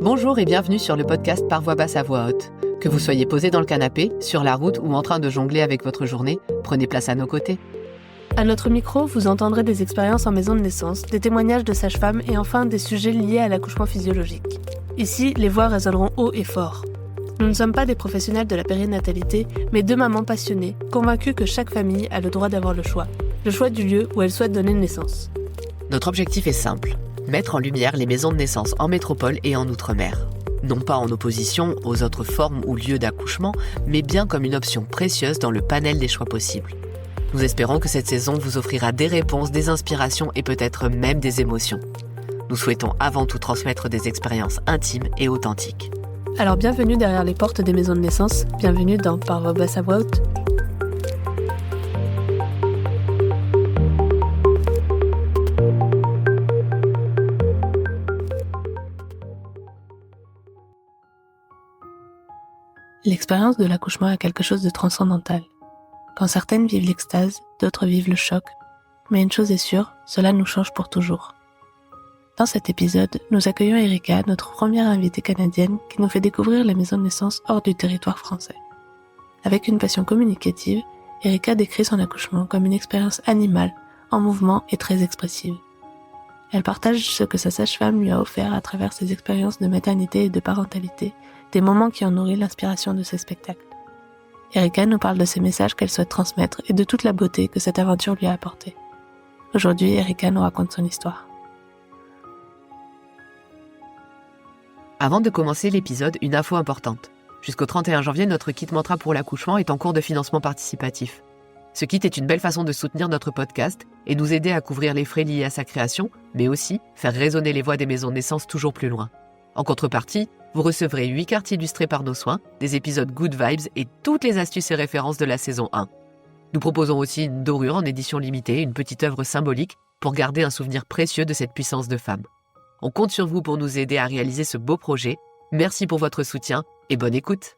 Bonjour et bienvenue sur le podcast Par voix basse à voix haute. Que vous soyez posé dans le canapé, sur la route ou en train de jongler avec votre journée, prenez place à nos côtés. À notre micro, vous entendrez des expériences en maison de naissance, des témoignages de sages-femmes et enfin des sujets liés à l'accouchement physiologique. Ici, les voix résonneront haut et fort. Nous ne sommes pas des professionnels de la périnatalité, mais deux mamans passionnées, convaincues que chaque famille a le droit d'avoir le choix du lieu où elle souhaite donner naissance. Notre objectif est simple, mettre en lumière les maisons de naissance en métropole et en outre-mer. Non pas en opposition aux autres formes ou lieux d'accouchement, mais bien comme une option précieuse dans le panel des choix possibles. Nous espérons que cette saison vous offrira des réponses, des inspirations et peut-être même des émotions. Nous souhaitons avant tout transmettre des expériences intimes et authentiques. Alors bienvenue derrière les portes des maisons de naissance, bienvenue dans Par voix basse à voix haute. L'expérience de l'accouchement a quelque chose de transcendantal. Quand certaines vivent l'extase, d'autres vivent le choc. Mais une chose est sûre, cela nous change pour toujours. Dans cet épisode, nous accueillons Erika, notre première invitée canadienne, qui nous fait découvrir les maisons de naissance hors du territoire français. Avec une passion communicative, Erika décrit son accouchement comme une expérience animale, en mouvement et très expressive. Elle partage ce que sa sage-femme lui a offert à travers ses expériences de maternité et de parentalité, des moments qui ont nourri l'inspiration de ses spectacles. Erika nous parle de ces messages qu'elle souhaite transmettre et de toute la beauté que cette aventure lui a apportée. Aujourd'hui, Erika nous raconte son histoire. Avant de commencer l'épisode, une info importante. Jusqu'au 31 janvier, notre kit mantra pour l'accouchement est en cours de financement participatif. Ce kit est une belle façon de soutenir notre podcast et nous aider à couvrir les frais liés à sa création, mais aussi faire résonner les voix des maisons de naissance toujours plus loin. En contrepartie, vous recevrez 8 cartes illustrées par nos soins, des épisodes Good Vibes et toutes les astuces et références de la saison 1. Nous proposons aussi une dorure en édition limitée, une petite œuvre symbolique pour garder un souvenir précieux de cette puissance de femme. On compte sur vous pour nous aider à réaliser ce beau projet. Merci pour votre soutien et bonne écoute.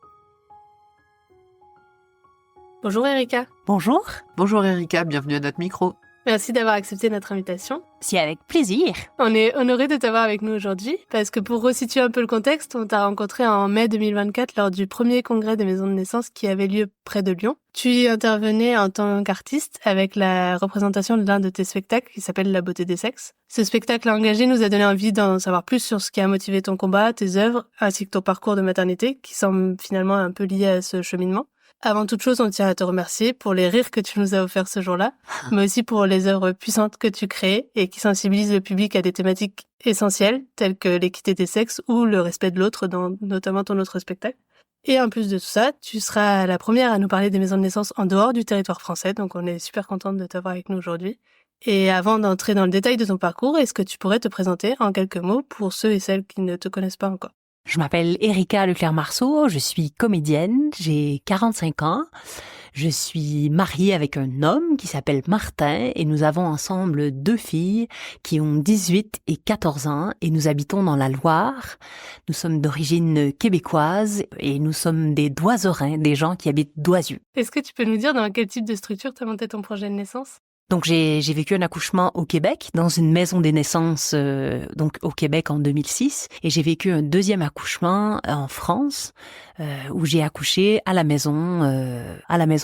Bonjour Erika. Bonjour. Bonjour Erika, bienvenue à notre micro. Merci d'avoir accepté notre invitation. C'est avec plaisir. On est honorés de t'avoir avec nous aujourd'hui parce que pour resituer un peu le contexte, on t'a rencontré en mai 2024 lors du premier congrès des maisons de naissance qui avait lieu près de Lyon. Tu y intervenais en tant qu'artiste avec la représentation de l'un de tes spectacles qui s'appelle La beauté des sexes. Ce spectacle engagé nous a donné envie d'en savoir plus sur ce qui a motivé ton combat, tes œuvres, ainsi que ton parcours de maternité qui semble finalement un peu lié à ce cheminement. Avant toute chose, on tient à te remercier pour les rires que tu nous as offerts ce jour-là, mais aussi pour les œuvres puissantes que tu crées et qui sensibilisent le public à des thématiques essentielles, telles que l'équité des sexes ou le respect de l'autre dans notamment ton autre spectacle. Et en plus de tout ça, tu seras la première à nous parler des maisons de naissance en dehors du territoire français, donc on est super contente de t'avoir avec nous aujourd'hui. Et avant d'entrer dans le détail de ton parcours, est-ce que tu pourrais te présenter en quelques mots pour ceux et celles qui ne te connaissent pas encore ? Je m'appelle Erika Leclerc-Marceau, je suis comédienne, j'ai 45 ans. Je suis mariée avec un homme qui s'appelle Martin et nous avons ensemble 2 filles qui ont 18 et 14 ans et nous habitons dans la Loire. Nous sommes d'origine québécoise et nous sommes des Doiserins, des gens qui habitent Doisieux. Est-ce que tu peux nous dire dans quel type de structure tu as monté ton projet de naissance ? Donc j'ai vécu un accouchement au Québec, dans une maison des naissances donc au Québec en 2006, et j'ai vécu un deuxième accouchement en France où j'ai accouché à la maison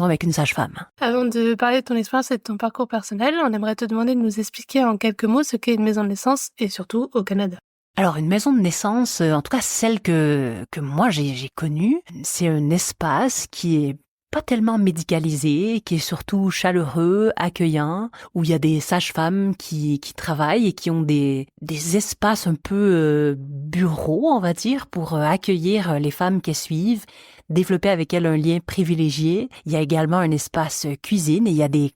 avec une sage-femme. Avant de parler de ton expérience et de ton parcours personnel, on aimerait te demander de nous expliquer en quelques mots ce qu'est une maison de naissance et surtout au Canada. Alors une maison de naissance, en tout cas celle que moi j'ai connue, c'est un espace qui est pas tellement médicalisé, qui est surtout chaleureux, accueillant, où il y a des sages-femmes qui travaillent et qui ont des espaces un peu bureaux, on va dire, pour accueillir les femmes qui suivent, développer avec elles un lien privilégié. Il y a également un espace cuisine et il y a des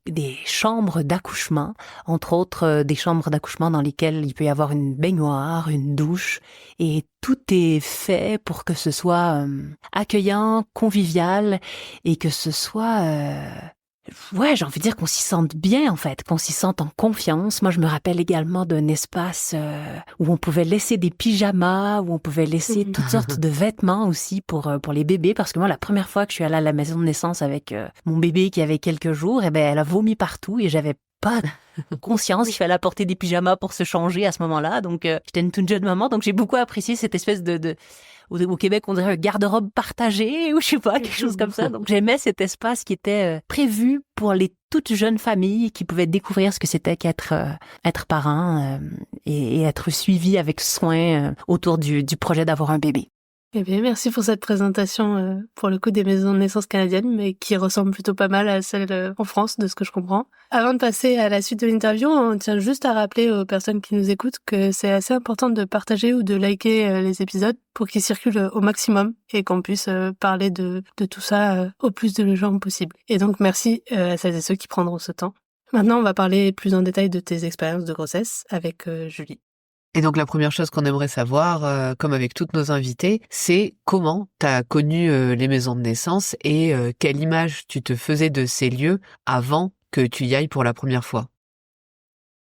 chambres d'accouchement, entre autres des chambres d'accouchement dans lesquelles il peut y avoir une baignoire, une douche, et tout est fait pour que ce soit accueillant, convivial et que ce soit j'ai envie de dire qu'on s'y sente bien, en fait, qu'on s'y sente en confiance. Moi, je me rappelle également d'un espace où on pouvait laisser des pyjamas, où on pouvait laisser toutes sortes de vêtements aussi pour les bébés. Parce que moi, la première fois que je suis allée à la maison de naissance avec mon bébé qui avait quelques jours, elle a vomi partout et j'avais pas conscience qu'il fallait apporter des pyjamas pour se changer à ce moment-là. Donc, j'étais une toute jeune maman, donc j'ai beaucoup apprécié cette espèce au Québec, on dirait un garde-robe partagé ou je sais pas, quelque chose comme ça. Donc, j'aimais cet espace qui était prévu pour les toutes jeunes familles qui pouvaient découvrir ce que c'était qu'être être parent et être suivi avec soin autour du projet d'avoir un bébé. Eh bien, merci pour cette présentation, pour le coup, des maisons de naissance canadiennes, mais qui ressemble plutôt pas mal à celle en France, de ce que je comprends. Avant de passer à la suite de l'interview, on tient juste à rappeler aux personnes qui nous écoutent que c'est assez important de partager ou de liker les épisodes pour qu'ils circulent au maximum et qu'on puisse parler de tout ça au plus de gens possible. Et donc, merci à celles et ceux qui prendront ce temps. Maintenant, on va parler plus en détail de tes expériences de grossesse avec Julie. Et donc la première chose qu'on aimerait savoir, comme avec toutes nos invités, c'est comment tu as connu les maisons de naissance et quelle image tu te faisais de ces lieux avant que tu y ailles pour la première fois.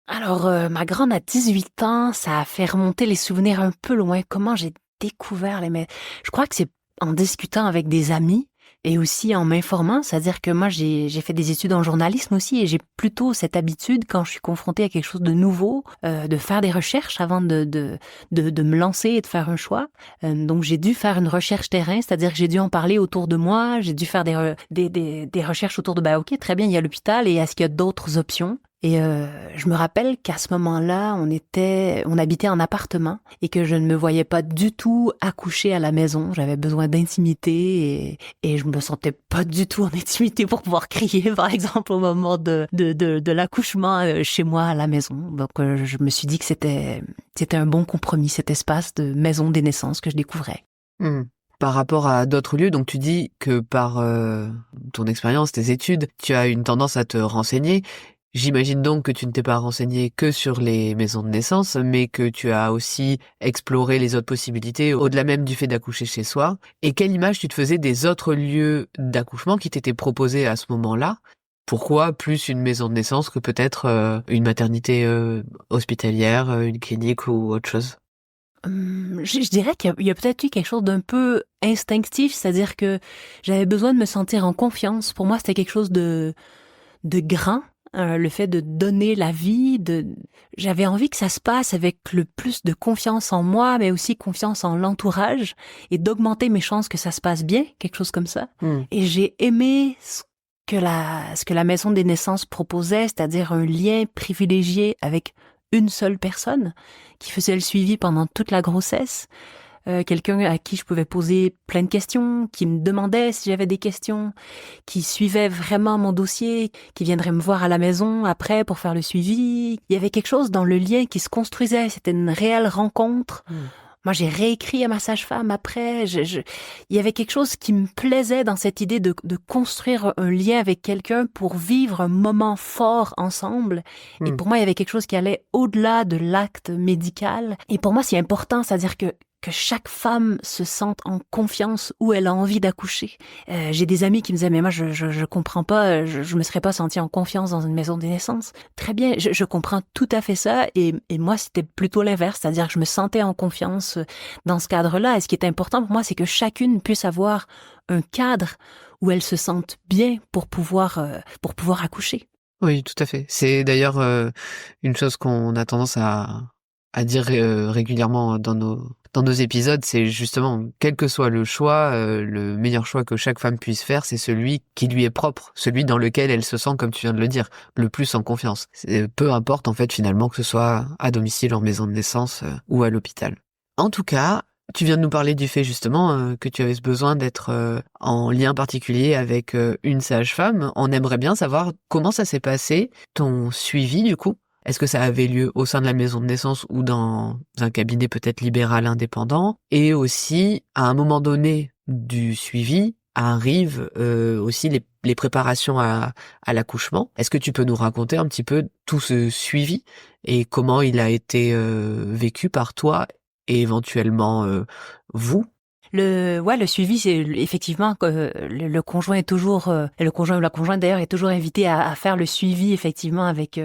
Alors, ma grande a 18 ans, ça a fait remonter les souvenirs un peu loin. Comment j'ai découvert Je crois que c'est en discutant avec des amis et aussi en m'informant, c'est-à-dire que moi, j'ai fait des études en journalisme aussi et j'ai plutôt cette habitude, quand je suis confrontée à quelque chose de nouveau, de faire des recherches avant de me lancer et de faire un choix. Donc, j'ai dû faire une recherche terrain, c'est-à-dire que j'ai dû en parler autour de moi, j'ai dû faire des recherches autour de, OK, très bien, il y a l'hôpital et est-ce qu'il y a d'autres options? Et je me rappelle qu'à ce moment-là, on habitait en appartement et que je ne me voyais pas du tout accoucher à la maison. J'avais besoin d'intimité et je me sentais pas du tout en intimité pour pouvoir crier, par exemple, au moment de l'accouchement chez moi à la maison. Donc, je me suis dit que c'était un bon compromis, cet espace de maison des naissances que je découvrais. Par rapport à d'autres lieux, donc tu dis que par ton expérience, tes études, tu as une tendance à te renseigner. J'imagine donc que tu ne t'es pas renseigné que sur les maisons de naissance, mais que tu as aussi exploré les autres possibilités, au-delà même du fait d'accoucher chez soi. Et quelle image tu te faisais des autres lieux d'accouchement qui t'étaient proposés à ce moment-là? Pourquoi plus une maison de naissance que peut-être une maternité hospitalière, une clinique ou autre chose? Je dirais qu'il y a peut-être eu quelque chose d'un peu instinctif, c'est-à-dire que j'avais besoin de me sentir en confiance. Pour moi, c'était quelque chose de grand. Le fait de donner la vie, j'avais envie que ça se passe avec le plus de confiance en moi, mais aussi confiance en l'entourage et d'augmenter mes chances que ça se passe bien, quelque chose comme ça. Et j'ai aimé ce que la maison des naissances proposait, c'est-à-dire un lien privilégié avec une seule personne qui faisait le suivi pendant toute la grossesse. Quelqu'un à qui je pouvais poser plein de questions, qui me demandait si j'avais des questions, qui suivait vraiment mon dossier, qui viendrait me voir à la maison après pour faire le suivi. Il y avait quelque chose dans le lien qui se construisait, c'était une réelle rencontre. Moi, j'ai réécrit à ma sage-femme après. Il y avait quelque chose qui me plaisait dans cette idée de construire un lien avec quelqu'un pour vivre un moment fort ensemble. Et pour moi, il y avait quelque chose qui allait au-delà de l'acte médical. Et pour moi, c'est important, c'est-à-dire que chaque femme se sente en confiance où elle a envie d'accoucher. J'ai des amis qui me disaient, mais moi, je comprends pas, je me serais pas sentie en confiance dans une maison de naissance. Très bien, je comprends tout à fait ça. Et moi, c'était plutôt l'inverse, c'est-à-dire que je me sentais en confiance dans ce cadre-là. Et ce qui est important pour moi, c'est que chacune puisse avoir un cadre où elle se sente bien pour pouvoir accoucher. Oui, tout à fait. C'est d'ailleurs une chose qu'on a tendance à dire régulièrement dans nos épisodes, c'est justement, quel que soit le choix, le meilleur choix que chaque femme puisse faire, c'est celui qui lui est propre, celui dans lequel elle se sent, comme tu viens de le dire, le plus en confiance. Peu importe, en fait, finalement, que ce soit à domicile, en maison de naissance ou à l'hôpital. En tout cas, tu viens de nous parler du fait, justement, que tu avais ce besoin d'être en lien particulier avec une sage-femme. On aimerait bien savoir comment ça s'est passé, ton suivi, du coup. Est-ce que ça avait lieu au sein de la maison de naissance ou dans un cabinet peut-être libéral indépendant? Et aussi, à un moment donné du suivi, arrivent aussi les préparations à l'accouchement. Est-ce que tu peux nous raconter un petit peu tout ce suivi et comment il a été vécu par toi et éventuellement vous? Le suivi, c'est effectivement que le conjoint est toujours, le conjoint ou la conjointe d'ailleurs est toujours invité à faire le suivi effectivement avec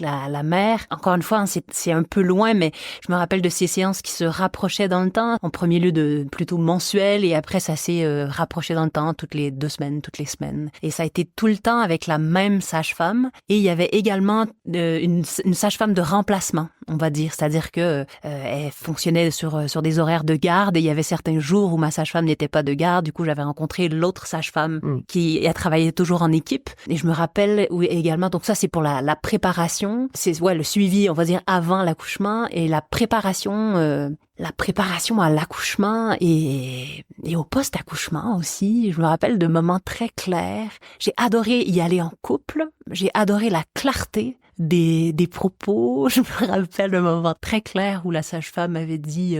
la mère. Encore une fois, hein, c'est un peu loin, mais je me rappelle de ces séances qui se rapprochaient dans le temps. En premier lieu de plutôt mensuel et après ça s'est rapproché dans le temps toutes les 2 semaines, toutes les semaines. Et ça a été tout le temps avec la même sage-femme. Et il y avait également une sage-femme de remplacement, on va dire, c'est-à-dire que elle fonctionnait sur des horaires de garde et il y avait certains jours où ma sage-femme n'était pas de garde. Du coup, j'avais rencontré l'autre sage-femme qui a travaillé toujours en équipe. Et je me rappelle également, donc ça c'est pour la préparation, c'est le suivi, on va dire avant l'accouchement et la préparation à l'accouchement et au post-accouchement aussi. Je me rappelle de moments très clairs. J'ai adoré y aller en couple. J'ai adoré la clarté des propos. Je me rappelle d'un moment très clair où la sage-femme avait dit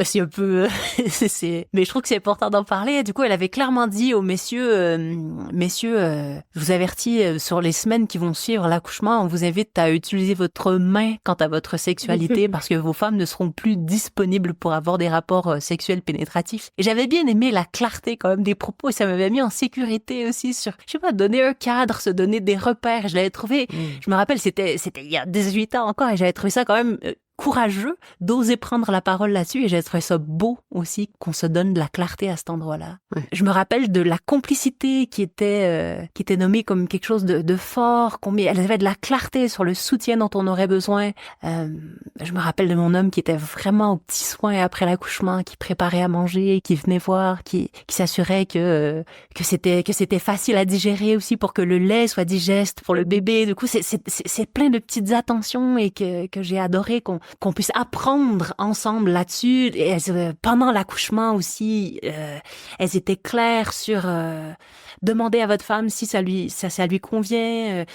c'est un peu mais je trouve que c'est important d'en parler. Du coup, elle avait clairement dit aux messieurs je vous avertis sur les semaines qui vont suivre l'accouchement, on vous invite à utiliser votre main quant à votre sexualité parce que vos femmes ne seront plus disponibles pour avoir des rapports sexuels pénétratifs. Et j'avais bien aimé la clarté quand même des propos et ça m'avait mis en sécurité aussi sur, je sais pas, donner un cadre, se donner des repères. Je l'avais trouvé, je me rappelle, c'était il y a 18 ans encore et j'avais trouvé ça quand même courageux d'oser prendre la parole là-dessus et j'ai trouvé ça beau aussi qu'on se donne de la clarté à cet endroit-là. Ouais. Je me rappelle de la complicité qui était nommée comme quelque chose de fort, elle avait de la clarté sur le soutien dont on aurait besoin. Je me rappelle de mon homme qui était vraiment aux petits soins après l'accouchement, qui préparait à manger, qui venait voir, qui s'assurait que c'était facile à digérer aussi pour que le lait soit digeste pour le bébé. Du coup, c'est plein de petites attentions et que j'ai adoré qu'on puisse apprendre ensemble là-dessus. Et pendant l'accouchement aussi, elles étaient claires sur demandez à votre femme si ça lui convient.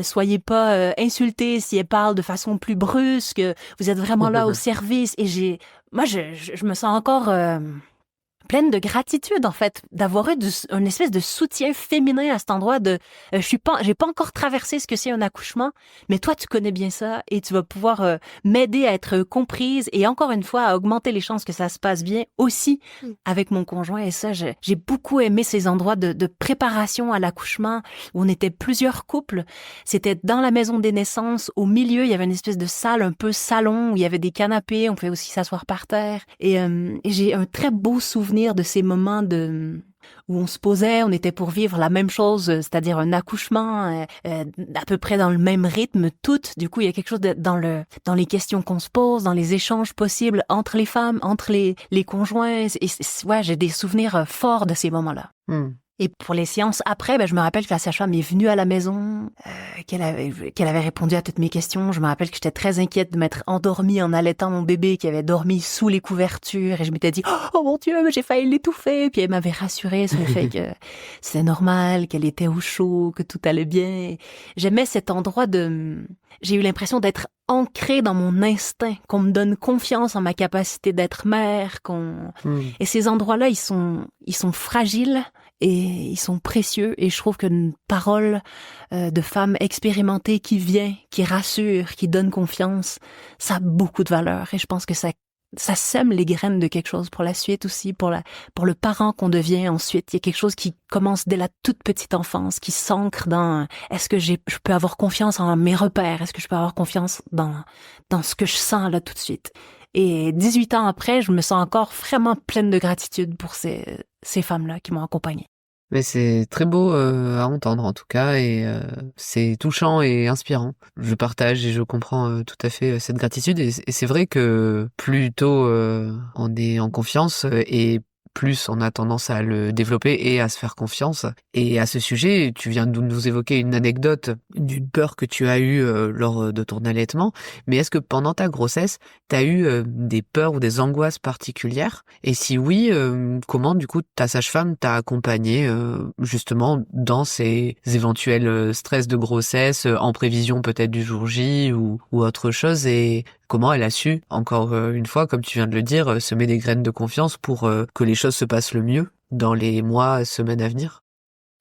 Soyez pas insultés si elle parle de façon plus brusque. Vous êtes vraiment là au service. Et je me sens encore pleine de gratitude, en fait, d'avoir eu une espèce de soutien féminin à cet endroit de, j'ai pas encore traversé ce que c'est un accouchement, mais toi, tu connais bien ça et tu vas pouvoir m'aider à être comprise et encore une fois, à augmenter les chances que ça se passe bien aussi avec mon conjoint. Et ça, j'ai beaucoup aimé ces endroits de préparation à l'accouchement où on était plusieurs couples. C'était dans la maison des naissances. Au milieu, il y avait une espèce de salle, un peu salon, où il y avait des canapés. On pouvait aussi s'asseoir par terre. Et j'ai un très beau souvenir de ces moments où on se posait, on était pour vivre la même chose, c'est-à-dire un accouchement à peu près dans le même rythme, toutes. Du coup, il y a quelque chose dans les questions qu'on se pose, dans les échanges possibles entre les femmes, entre les conjoints. Ouais, j'ai des souvenirs forts de ces moments-là. Et pour les séances après, je me rappelle que la sage-femme est venue à la maison, qu'elle avait répondu à toutes mes questions. Je me rappelle que j'étais très inquiète de m'être endormie en allaitant mon bébé qui avait dormi sous les couvertures et je m'étais dit « Oh mon Dieu, mais j'ai failli l'étouffer !» Puis elle m'avait rassurée sur le fait que c'était normal, qu'elle était au chaud, que tout allait bien. J'aimais cet endroit j'ai eu l'impression d'être ancrée dans mon instinct, qu'on me donne confiance en ma capacité d'être mère, Et ces endroits-là, ils sont fragiles, et ils sont précieux et je trouve qu'une parole de femme expérimentée qui vient, qui rassure, qui donne confiance, ça a beaucoup de valeur et je pense que ça sème les graines de quelque chose pour la suite aussi, pour le parent qu'on devient ensuite. Il y a quelque chose qui commence dès la toute petite enfance, qui s'ancre dans est-ce que je peux avoir confiance en mes repères, est-ce que je peux avoir confiance dans ce que je sens là tout de suite. Et 18 ans après, je me sens encore vraiment pleine de gratitude pour ces femmes-là qui m'ont accompagnée. Mais c'est très beau à entendre en tout cas et c'est touchant et inspirant. Je partage et je comprends tout à fait cette gratitude et c'est vrai que plus tôt on est en confiance et plus on a tendance à le développer et à se faire confiance. Et à ce sujet, tu viens de nous évoquer une anecdote d'une peur que tu as eue lors de ton allaitement. Mais est-ce que pendant ta grossesse, tu as eu des peurs ou des angoisses particulières? Et si oui, comment du coup ta sage-femme t'a accompagnée justement dans ces éventuels stress de grossesse en prévision peut-être du jour J ou autre chose? Et comment elle a su, encore une fois, comme tu viens de le dire, semer des graines de confiance pour que les choses se passent le mieux dans les mois, semaines à venir?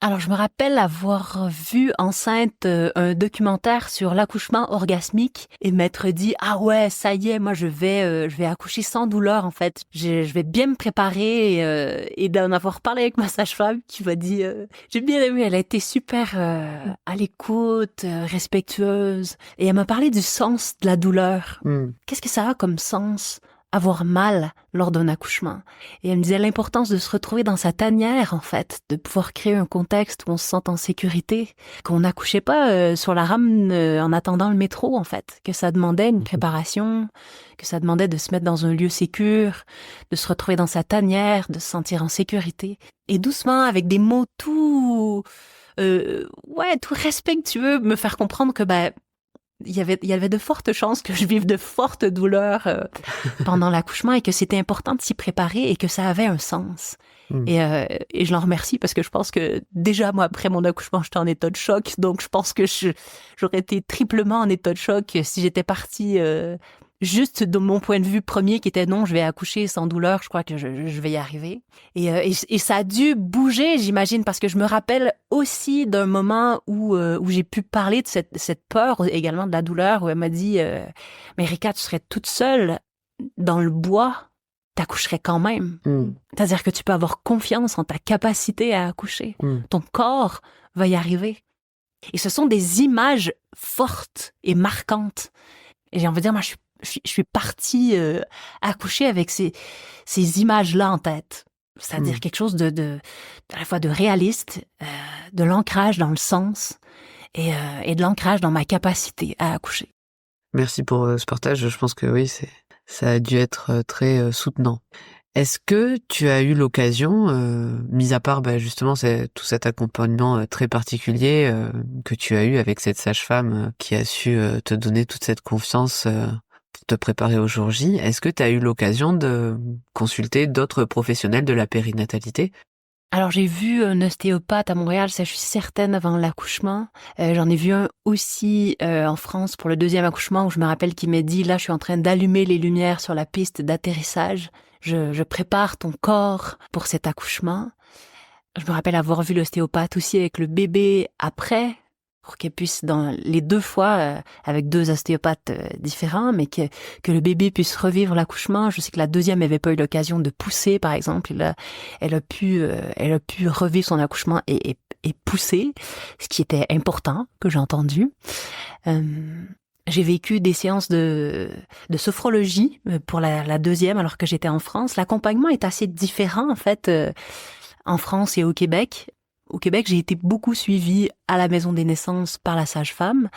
Alors, je me rappelle avoir vu enceinte un documentaire sur l'accouchement orgasmique et m'être dit « Ah ouais, ça y est, moi je vais accoucher sans douleur en fait. Je vais bien me préparer et d'en avoir parlé avec ma sage-femme qui m'a dit j'ai bien aimé, elle a été super à l'écoute, respectueuse et elle m'a parlé du sens de la douleur. Qu'est-ce que ça a comme sens ? Avoir mal lors d'un accouchement. Et elle me disait l'importance de se retrouver dans sa tanière, en fait, de pouvoir créer un contexte où on se sent en sécurité, qu'on n'accouchait pas sur la rame en attendant le métro, en fait, que ça demandait une préparation, que ça demandait de se mettre dans un lieu sécure, de se retrouver dans sa tanière, de se sentir en sécurité. Et doucement, avec des mots tout respectueux, me faire comprendre que, il y avait de fortes chances que je vive de fortes douleurs pendant l'accouchement et que c'était important de s'y préparer et que ça avait un sens. Et je l'en remercie parce que je pense que déjà, moi, après mon accouchement, j'étais en état de choc. Donc, je pense que j'aurais été triplement en état de choc si j'étais partie juste de mon point de vue premier qui était non, je vais accoucher sans douleur, je crois que je vais y arriver. Et ça a dû bouger, j'imagine, parce que je me rappelle aussi d'un moment où j'ai pu parler de cette peur également de la douleur, où elle m'a dit mais Rika, tu serais toute seule dans le bois, t'accoucherais quand même. C'est-à-dire que tu peux avoir confiance en ta capacité à accoucher. Ton corps va y arriver. Et ce sont des images fortes et marquantes. Et j'ai envie de dire, moi, je suis partie accoucher avec ces images-là en tête. C'est-à-dire quelque chose à la fois de réaliste, de l'ancrage dans le sens et de l'ancrage dans ma capacité à accoucher. Merci pour ce partage. Je pense que oui, ça a dû être très soutenant. Est-ce que tu as eu l'occasion, mis à part justement tout cet accompagnement très particulier que tu as eu avec cette sage-femme qui a su te donner toute cette confiance pour te préparer au jour J, est-ce que tu as eu l'occasion de consulter d'autres professionnels de la périnatalité ? Alors, j'ai vu un ostéopathe à Montréal, ça je suis certaine, avant l'accouchement. J'en ai vu un aussi en France pour le deuxième accouchement où je me rappelle qu'il m'a dit « Là, je suis en train d'allumer les lumières sur la piste d'atterrissage. Je prépare ton corps pour cet accouchement. » Je me rappelle avoir vu l'ostéopathe aussi avec le bébé après, pour qu'elle puisse, dans les 2 fois, avec 2 ostéopathes différents, mais que le bébé puisse revivre l'accouchement. Je sais que la deuxième n'avait pas eu l'occasion de pousser, par exemple. Elle a pu revivre son accouchement et pousser, ce qui était important, que j'ai entendu. J'ai vécu des séances de sophrologie pour la deuxième, alors que j'étais en France. L'accompagnement est assez différent, en fait, en France et au Québec. Au Québec, j'ai été beaucoup suivie à la maison des naissances par la sage-femme.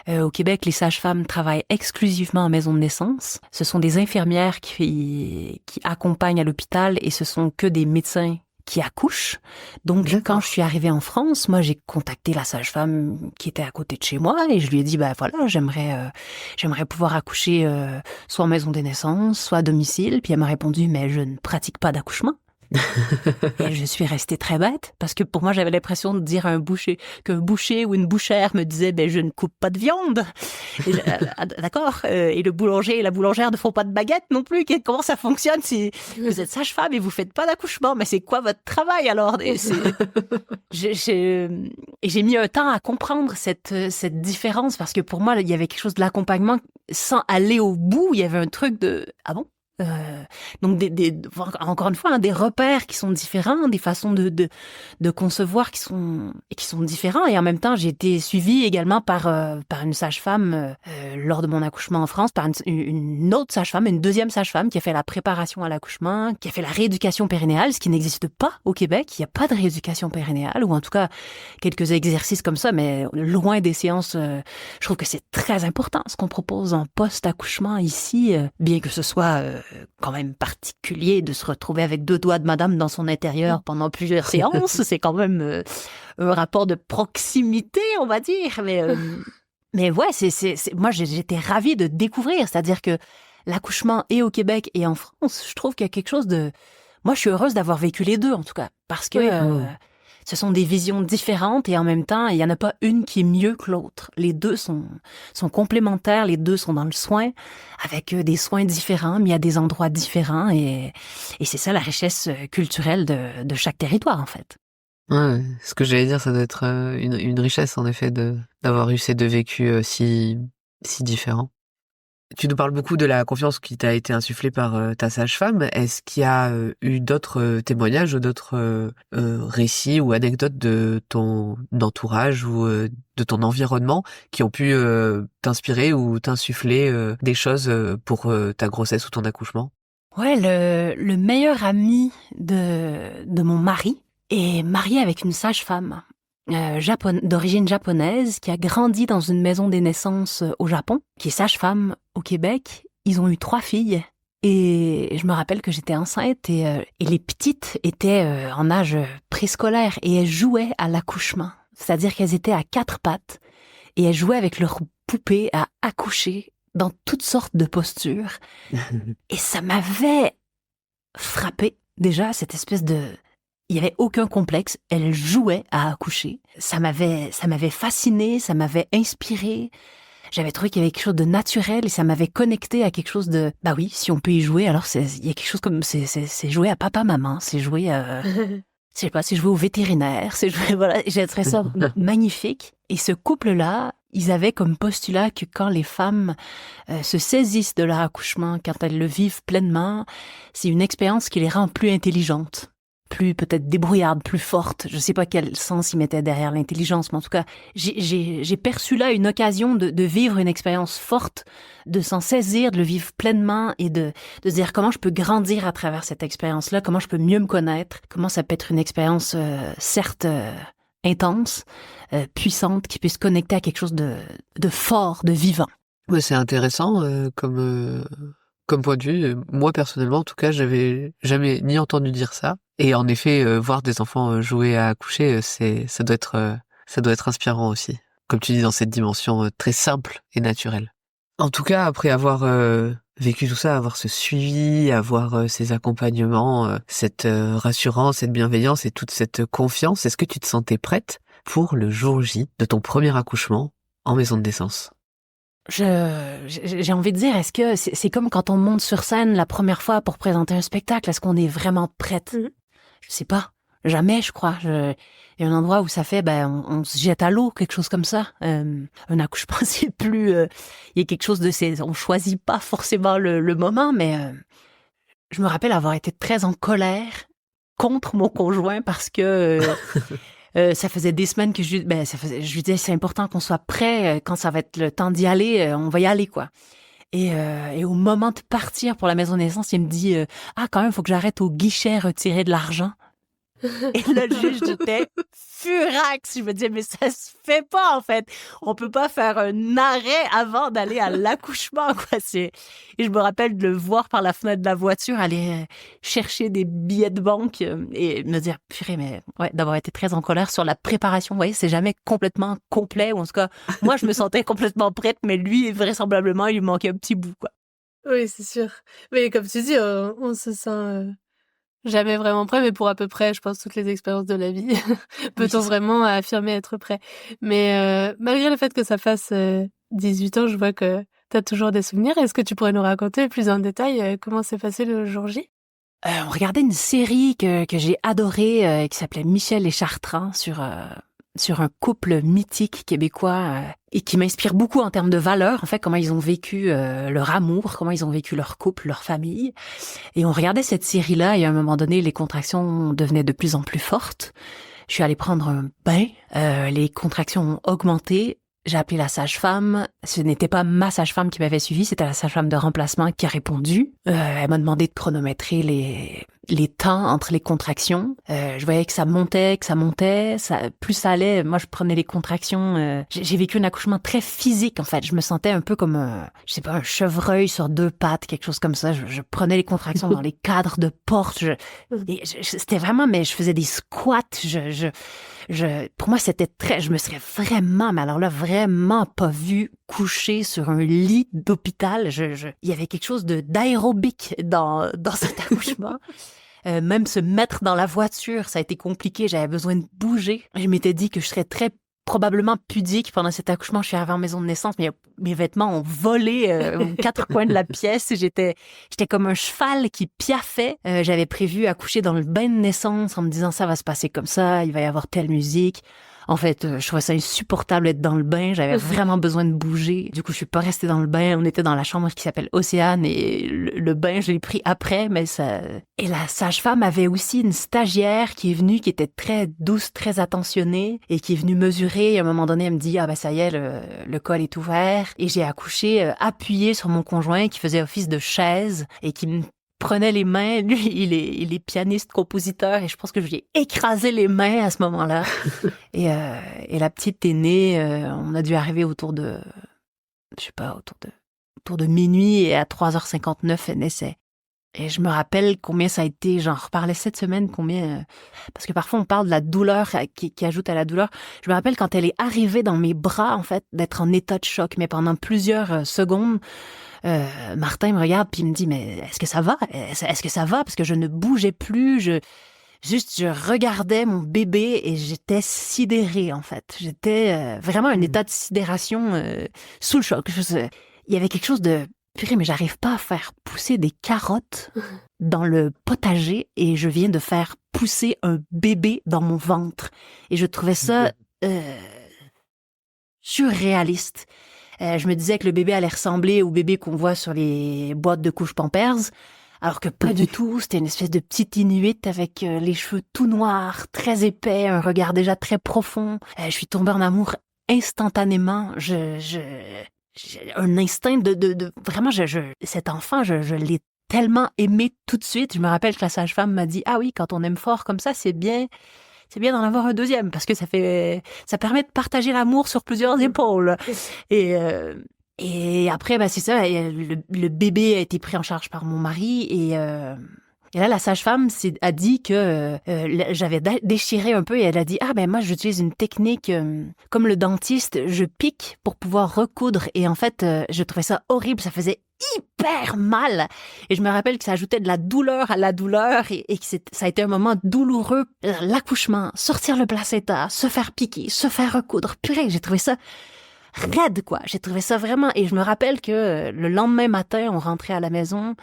Au Québec, les sages-femmes travaillent exclusivement en maison de naissance. Ce sont des infirmières qui accompagnent à l'hôpital et ce sont que des médecins qui accouchent. Donc, quand je suis arrivée en France, moi, j'ai contacté la sage-femme qui était à côté de chez moi et je lui ai dit, voilà, j'aimerais pouvoir accoucher soit en maison des naissances, soit à domicile. Puis elle m'a répondu, mais je ne pratique pas d'accouchement. Et je suis restée très bête parce que pour moi j'avais l'impression de dire à un boucher qu'un boucher ou une bouchère me disait je ne coupe pas de viande. Et d'accord. Et le boulanger et la boulangère ne font pas de baguette non plus. Comment ça fonctionne si vous êtes sage-femme et vous faites pas d'accouchement? Mais c'est quoi votre travail alors? Et j'ai mis un temps à comprendre cette différence parce que pour moi il y avait quelque chose de l'accompagnement sans aller au bout. Il y avait un truc de ah bon? Donc encore une fois, des repères qui sont différents, des façons de concevoir qui sont différents. Et en même temps, j'ai été suivie également par une sage-femme lors de mon accouchement en France, par une autre sage-femme, une deuxième sage-femme qui a fait la préparation à l'accouchement, qui a fait la rééducation périnéale, ce qui n'existe pas au Québec. Il n'y a pas de rééducation périnéale, ou en tout cas quelques exercices comme ça, mais loin des séances. Je trouve que c'est très important ce qu'on propose en post-accouchement ici, bien que ce soit quand même particulier de se retrouver avec 2 doigts de madame dans son intérieur pendant plusieurs séances. C'est quand même un rapport de proximité, on va dire. Mais ouais, moi, j'étais ravie de découvrir. C'est-à-dire que l'accouchement et au Québec et en France, je trouve qu'il y a quelque chose de... Moi, je suis heureuse d'avoir vécu les 2, en tout cas. Parce que ce sont des visions différentes et en même temps, il n'y en a pas une qui est mieux que l'autre. Les 2 sont complémentaires, les 2 sont dans le soin, avec des soins différents, mis à des endroits différents. Et c'est ça la richesse culturelle de chaque territoire, en fait. Ouais, ce que j'allais dire, ça doit être une richesse, en effet, d'avoir eu ces deux vécus si différents. Tu nous parles beaucoup de la confiance qui t'a été insufflée par ta sage-femme. Est-ce qu'il y a eu d'autres témoignages ou d'autres récits ou anecdotes de ton entourage ou de ton environnement qui ont pu t'inspirer ou t'insuffler des choses pour ta grossesse ou ton accouchement? Ouais, le meilleur ami de mon mari est marié avec une sage-femme d'origine japonaise qui a grandi dans une maison des naissances au Japon, qui est sage-femme au Québec. Ils ont eu 3 filles et je me rappelle que j'étais enceinte et les petites étaient en âge préscolaire et elles jouaient à l'accouchement. C'est-à-dire qu'elles étaient à 4 pattes et elles jouaient avec leur poupée à accoucher dans toutes sortes de postures. Et ça m'avait frappé déjà, cette espèce de... Il y avait aucun complexe, elle jouait à accoucher. Ça m'avait fasciné, ça m'avait inspiré. J'avais trouvé qu'il y avait quelque chose de naturel et ça m'avait connecté à quelque chose de... Bah oui, si on peut y jouer, alors il y a quelque chose comme... C'est jouer à papa-maman, c'est jouer à... Je sais pas, c'est jouer au vétérinaire, c'est jouer... Voilà, j'ai trouvé ça magnifique. Et ce couple-là, ils avaient comme postulat que quand les femmes se saisissent de leur accouchement, quand elles le vivent pleinement, c'est une expérience qui les rend plus intelligentes, plus peut-être débrouillardes, plus fortes. Je sais pas quel sens ils mettaient derrière l'intelligence, mais en tout cas, j'ai perçu là une occasion de vivre une expérience forte, de s'en saisir, de le vivre pleinement et de se dire comment je peux grandir à travers cette expérience-là, comment je peux mieux me connaître, comment ça peut être une expérience certes intense, puissante, qui puisse connecter à quelque chose de fort, de vivant. Ouais, c'est intéressant comme point de vue. Moi, personnellement, en tout cas, j'avais jamais ni entendu dire ça. Et en effet, voir des enfants jouer à accoucher, ça doit être inspirant aussi. Comme tu dis, dans cette dimension très simple et naturelle. En tout cas, après avoir vécu tout ça, avoir ce suivi, avoir ces accompagnements, cette rassurance, cette bienveillance et toute cette confiance, est-ce que tu te sentais prête pour le jour J de ton premier accouchement en maison de naissance? J'ai envie de dire, est-ce que c'est comme quand on monte sur scène la première fois pour présenter un spectacle, est-ce qu'on est vraiment prête? Je sais pas. Jamais, je crois. Il y a un endroit où ça fait, on se jette à l'eau, quelque chose comme ça. Un accouchement, c'est plus... Il y a quelque chose de... On choisit pas forcément le moment, mais je me rappelle avoir été très en colère contre mon conjoint parce que... ça faisait des semaines que je lui disais c'est important qu'on soit prêt quand ça va être le temps d'y aller, on va y aller quoi. Et au moment de partir pour la maison de naissance, il me dit quand même faut que j'arrête au guichet retirer de l'argent. Et là, le juge était furax. Je me disais, mais ça se fait pas, en fait. On peut pas faire un arrêt avant d'aller à l'accouchement, quoi. Et je me rappelle de le voir par la fenêtre de la voiture, aller chercher des billets de banque et me dire, purée, mais ouais, d'avoir été très en colère sur la préparation. Vous voyez, c'est jamais complètement complet, ou en tout cas, moi, je me sentais complètement prête, mais lui, vraisemblablement, il lui manquait un petit bout, quoi. Oui, c'est sûr. Mais comme tu dis, on se sent jamais vraiment prêt, mais pour à peu près, je pense, toutes les expériences de la vie, peut-on vraiment affirmer être prêt. Mais malgré le fait que ça fasse 18 ans, je vois que tu as toujours des souvenirs. Est-ce que tu pourrais nous raconter plus en détail comment s'est passé le jour J? On regardait une série que j'ai adorée qui s'appelait Michel et Chartrand sur un couple mythique québécois et qui m'inspire beaucoup en termes de valeurs, en fait, comment ils ont vécu leur amour, comment ils ont vécu leur couple, leur famille. Et on regardait cette série-là et à un moment donné, les contractions devenaient de plus en plus fortes. Je suis allée prendre un bain, les contractions ont augmenté. J'ai appelé la sage-femme. Ce n'était pas ma sage-femme qui m'avait suivi, c'était la sage-femme de remplacement qui a répondu. Elle m'a demandé de chronométrer les temps entre les contractions. Je voyais que ça montait, plus ça allait. Moi, je prenais les contractions. J'ai vécu un accouchement très physique, en fait. Je me sentais un peu comme un chevreuil sur 2 pattes, quelque chose comme ça. Je prenais les contractions dans les cadres de porte. C'était vraiment, mais je faisais des squats. Pour moi, c'était je me serais vraiment, mais alors là, vraiment pas vue coucher sur un lit d'hôpital. Il y avait quelque chose d'aérobique dans cet accouchement. Même se mettre dans la voiture, ça a été compliqué. J'avais besoin de bouger. Je m'étais dit que je serais très probablement pudique pendant cet accouchement. Je suis arrivée en maison de naissance, mais mes vêtements ont volé aux quatre coins de la pièce. J'étais comme un cheval qui piaffait. J'avais prévu accoucher dans le bain de naissance en me disant ça va se passer comme ça, il va y avoir telle musique. En fait, je trouvais ça insupportable d'être dans le bain. J'avais vraiment besoin de bouger. Du coup, je suis pas restée dans le bain. On était dans la chambre qui s'appelle Océane et le bain, je l'ai pris après, mais ça... Et la sage-femme avait aussi une stagiaire qui est venue, qui était très douce, très attentionnée et qui est venue mesurer. Et à un moment donné, elle me dit, ah ben ça y est, le col est ouvert. Et j'ai accouché appuyée sur mon conjoint qui faisait office de chaise et qui me prenait les mains. Lui, il est pianiste, compositeur, et je pense que je lui ai écrasé les mains à ce moment-là. Et la petite est née, on a dû arriver autour de minuit, et à 3h59, elle naissait. Et je me rappelle combien ça a été, j'en reparlais cette semaine, parce que parfois on parle de la douleur qui ajoute à la douleur. Je me rappelle quand elle est arrivée dans mes bras, en fait, d'être en état de choc, mais pendant plusieurs secondes, Martin me regarde puis il me dit, mais est-ce que ça va? Est-ce que ça va? Parce que je ne bougeais plus, je regardais mon bébé et j'étais sidérée, en fait. J'étais vraiment un état de sidération sous le choc. Il y avait quelque chose de... Purée, mais j'arrive pas à faire pousser des carottes dans le potager et je viens de faire pousser un bébé dans mon ventre. Et je trouvais ça surréaliste. Je me disais que le bébé allait ressembler au bébé qu'on voit sur les boîtes de couches Pampers, alors que pas du tout. C'était une espèce de petite Inuit avec les cheveux tout noirs, très épais, un regard déjà très profond. Je suis tombée en amour instantanément. J'ai un instinct de vraiment, cet enfant, je l'ai tellement aimé tout de suite. Je me rappelle que la sage-femme m'a dit, ah oui, quand on aime fort comme ça, c'est bien d'en avoir un deuxième, parce que ça permet de partager l'amour sur plusieurs épaules. Et après, c'est ça, le bébé a été pris en charge par mon mari, et là, la sage-femme a dit que j'avais déchiré un peu, et elle a dit, ah ben moi, j'utilise une technique comme le dentiste, je pique pour pouvoir recoudre, et en fait, je trouvais ça horrible, ça faisait hyper mal. Et je me rappelle que ça ajoutait de la douleur à la douleur, et que ça a été un moment douloureux. L'accouchement, sortir le placenta, se faire piquer, se faire recoudre. Purée, j'ai trouvé ça raide, quoi. J'ai trouvé ça vraiment... Et je me rappelle que le lendemain matin, on rentrait à la maison,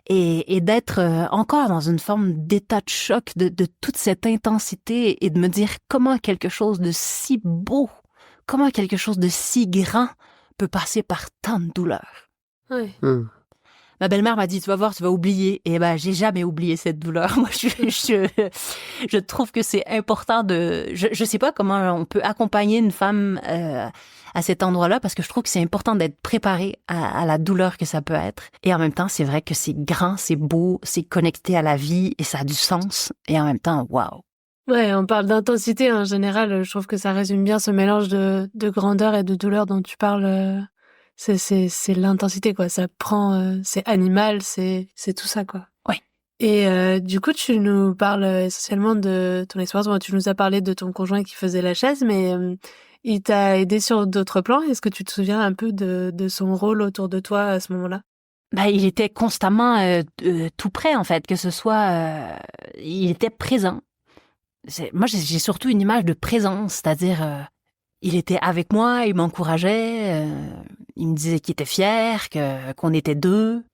et d'être encore dans une forme d'état de choc de toute cette intensité, et de me dire comment quelque chose de si beau, comment quelque chose de si grand peut passer par tant de douleur. Oui. Ma belle-mère m'a dit, tu vas voir, tu vas oublier. Et j'ai jamais oublié cette douleur. Moi, je trouve que c'est important je sais pas comment on peut accompagner une femme à cet endroit-là, parce que je trouve que c'est important d'être préparé à la douleur que ça peut être. Et en même temps, c'est vrai que c'est grand, c'est beau, c'est connecté à la vie, et ça a du sens. Et en même temps, waouh. Ouais, on parle d'intensité en général. Je trouve que ça résume bien ce mélange de grandeur et de douleur dont tu parles. C'est l'intensité, quoi. Ça prend, c'est animal, c'est tout ça, quoi. Ouais. Et du coup, tu nous parles essentiellement de ton expérience. Bon, tu nous as parlé de ton conjoint qui faisait la chaise, mais il t'a aidé sur d'autres plans. Est-ce que tu te souviens un peu de son rôle autour de toi à ce moment-là? Il était constamment tout près, en fait, que ce soit... il était présent. Moi, j'ai surtout une image de présence, c'est-à-dire... il était avec moi, il m'encourageait, il me disait qu'il était fier, qu'on était deux.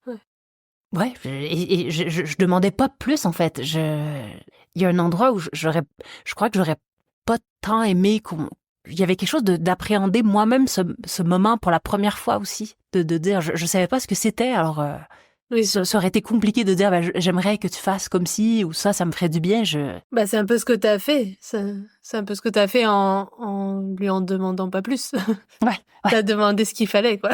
Ouais, et je demandais pas plus, en fait. Il y a un endroit où je crois que j'aurais pas tant aimé il y avait quelque chose d'appréhender moi-même ce moment pour la première fois aussi, de dire, je savais pas ce que c'était, alors oui, ça aurait été compliqué de dire, j'aimerais que tu fasses comme si, ou ça me ferait du bien. C'est un peu ce que t'as fait. C'est un peu ce que t'as fait en lui en demandant pas plus. Ouais. T'as demandé ce qu'il fallait, quoi.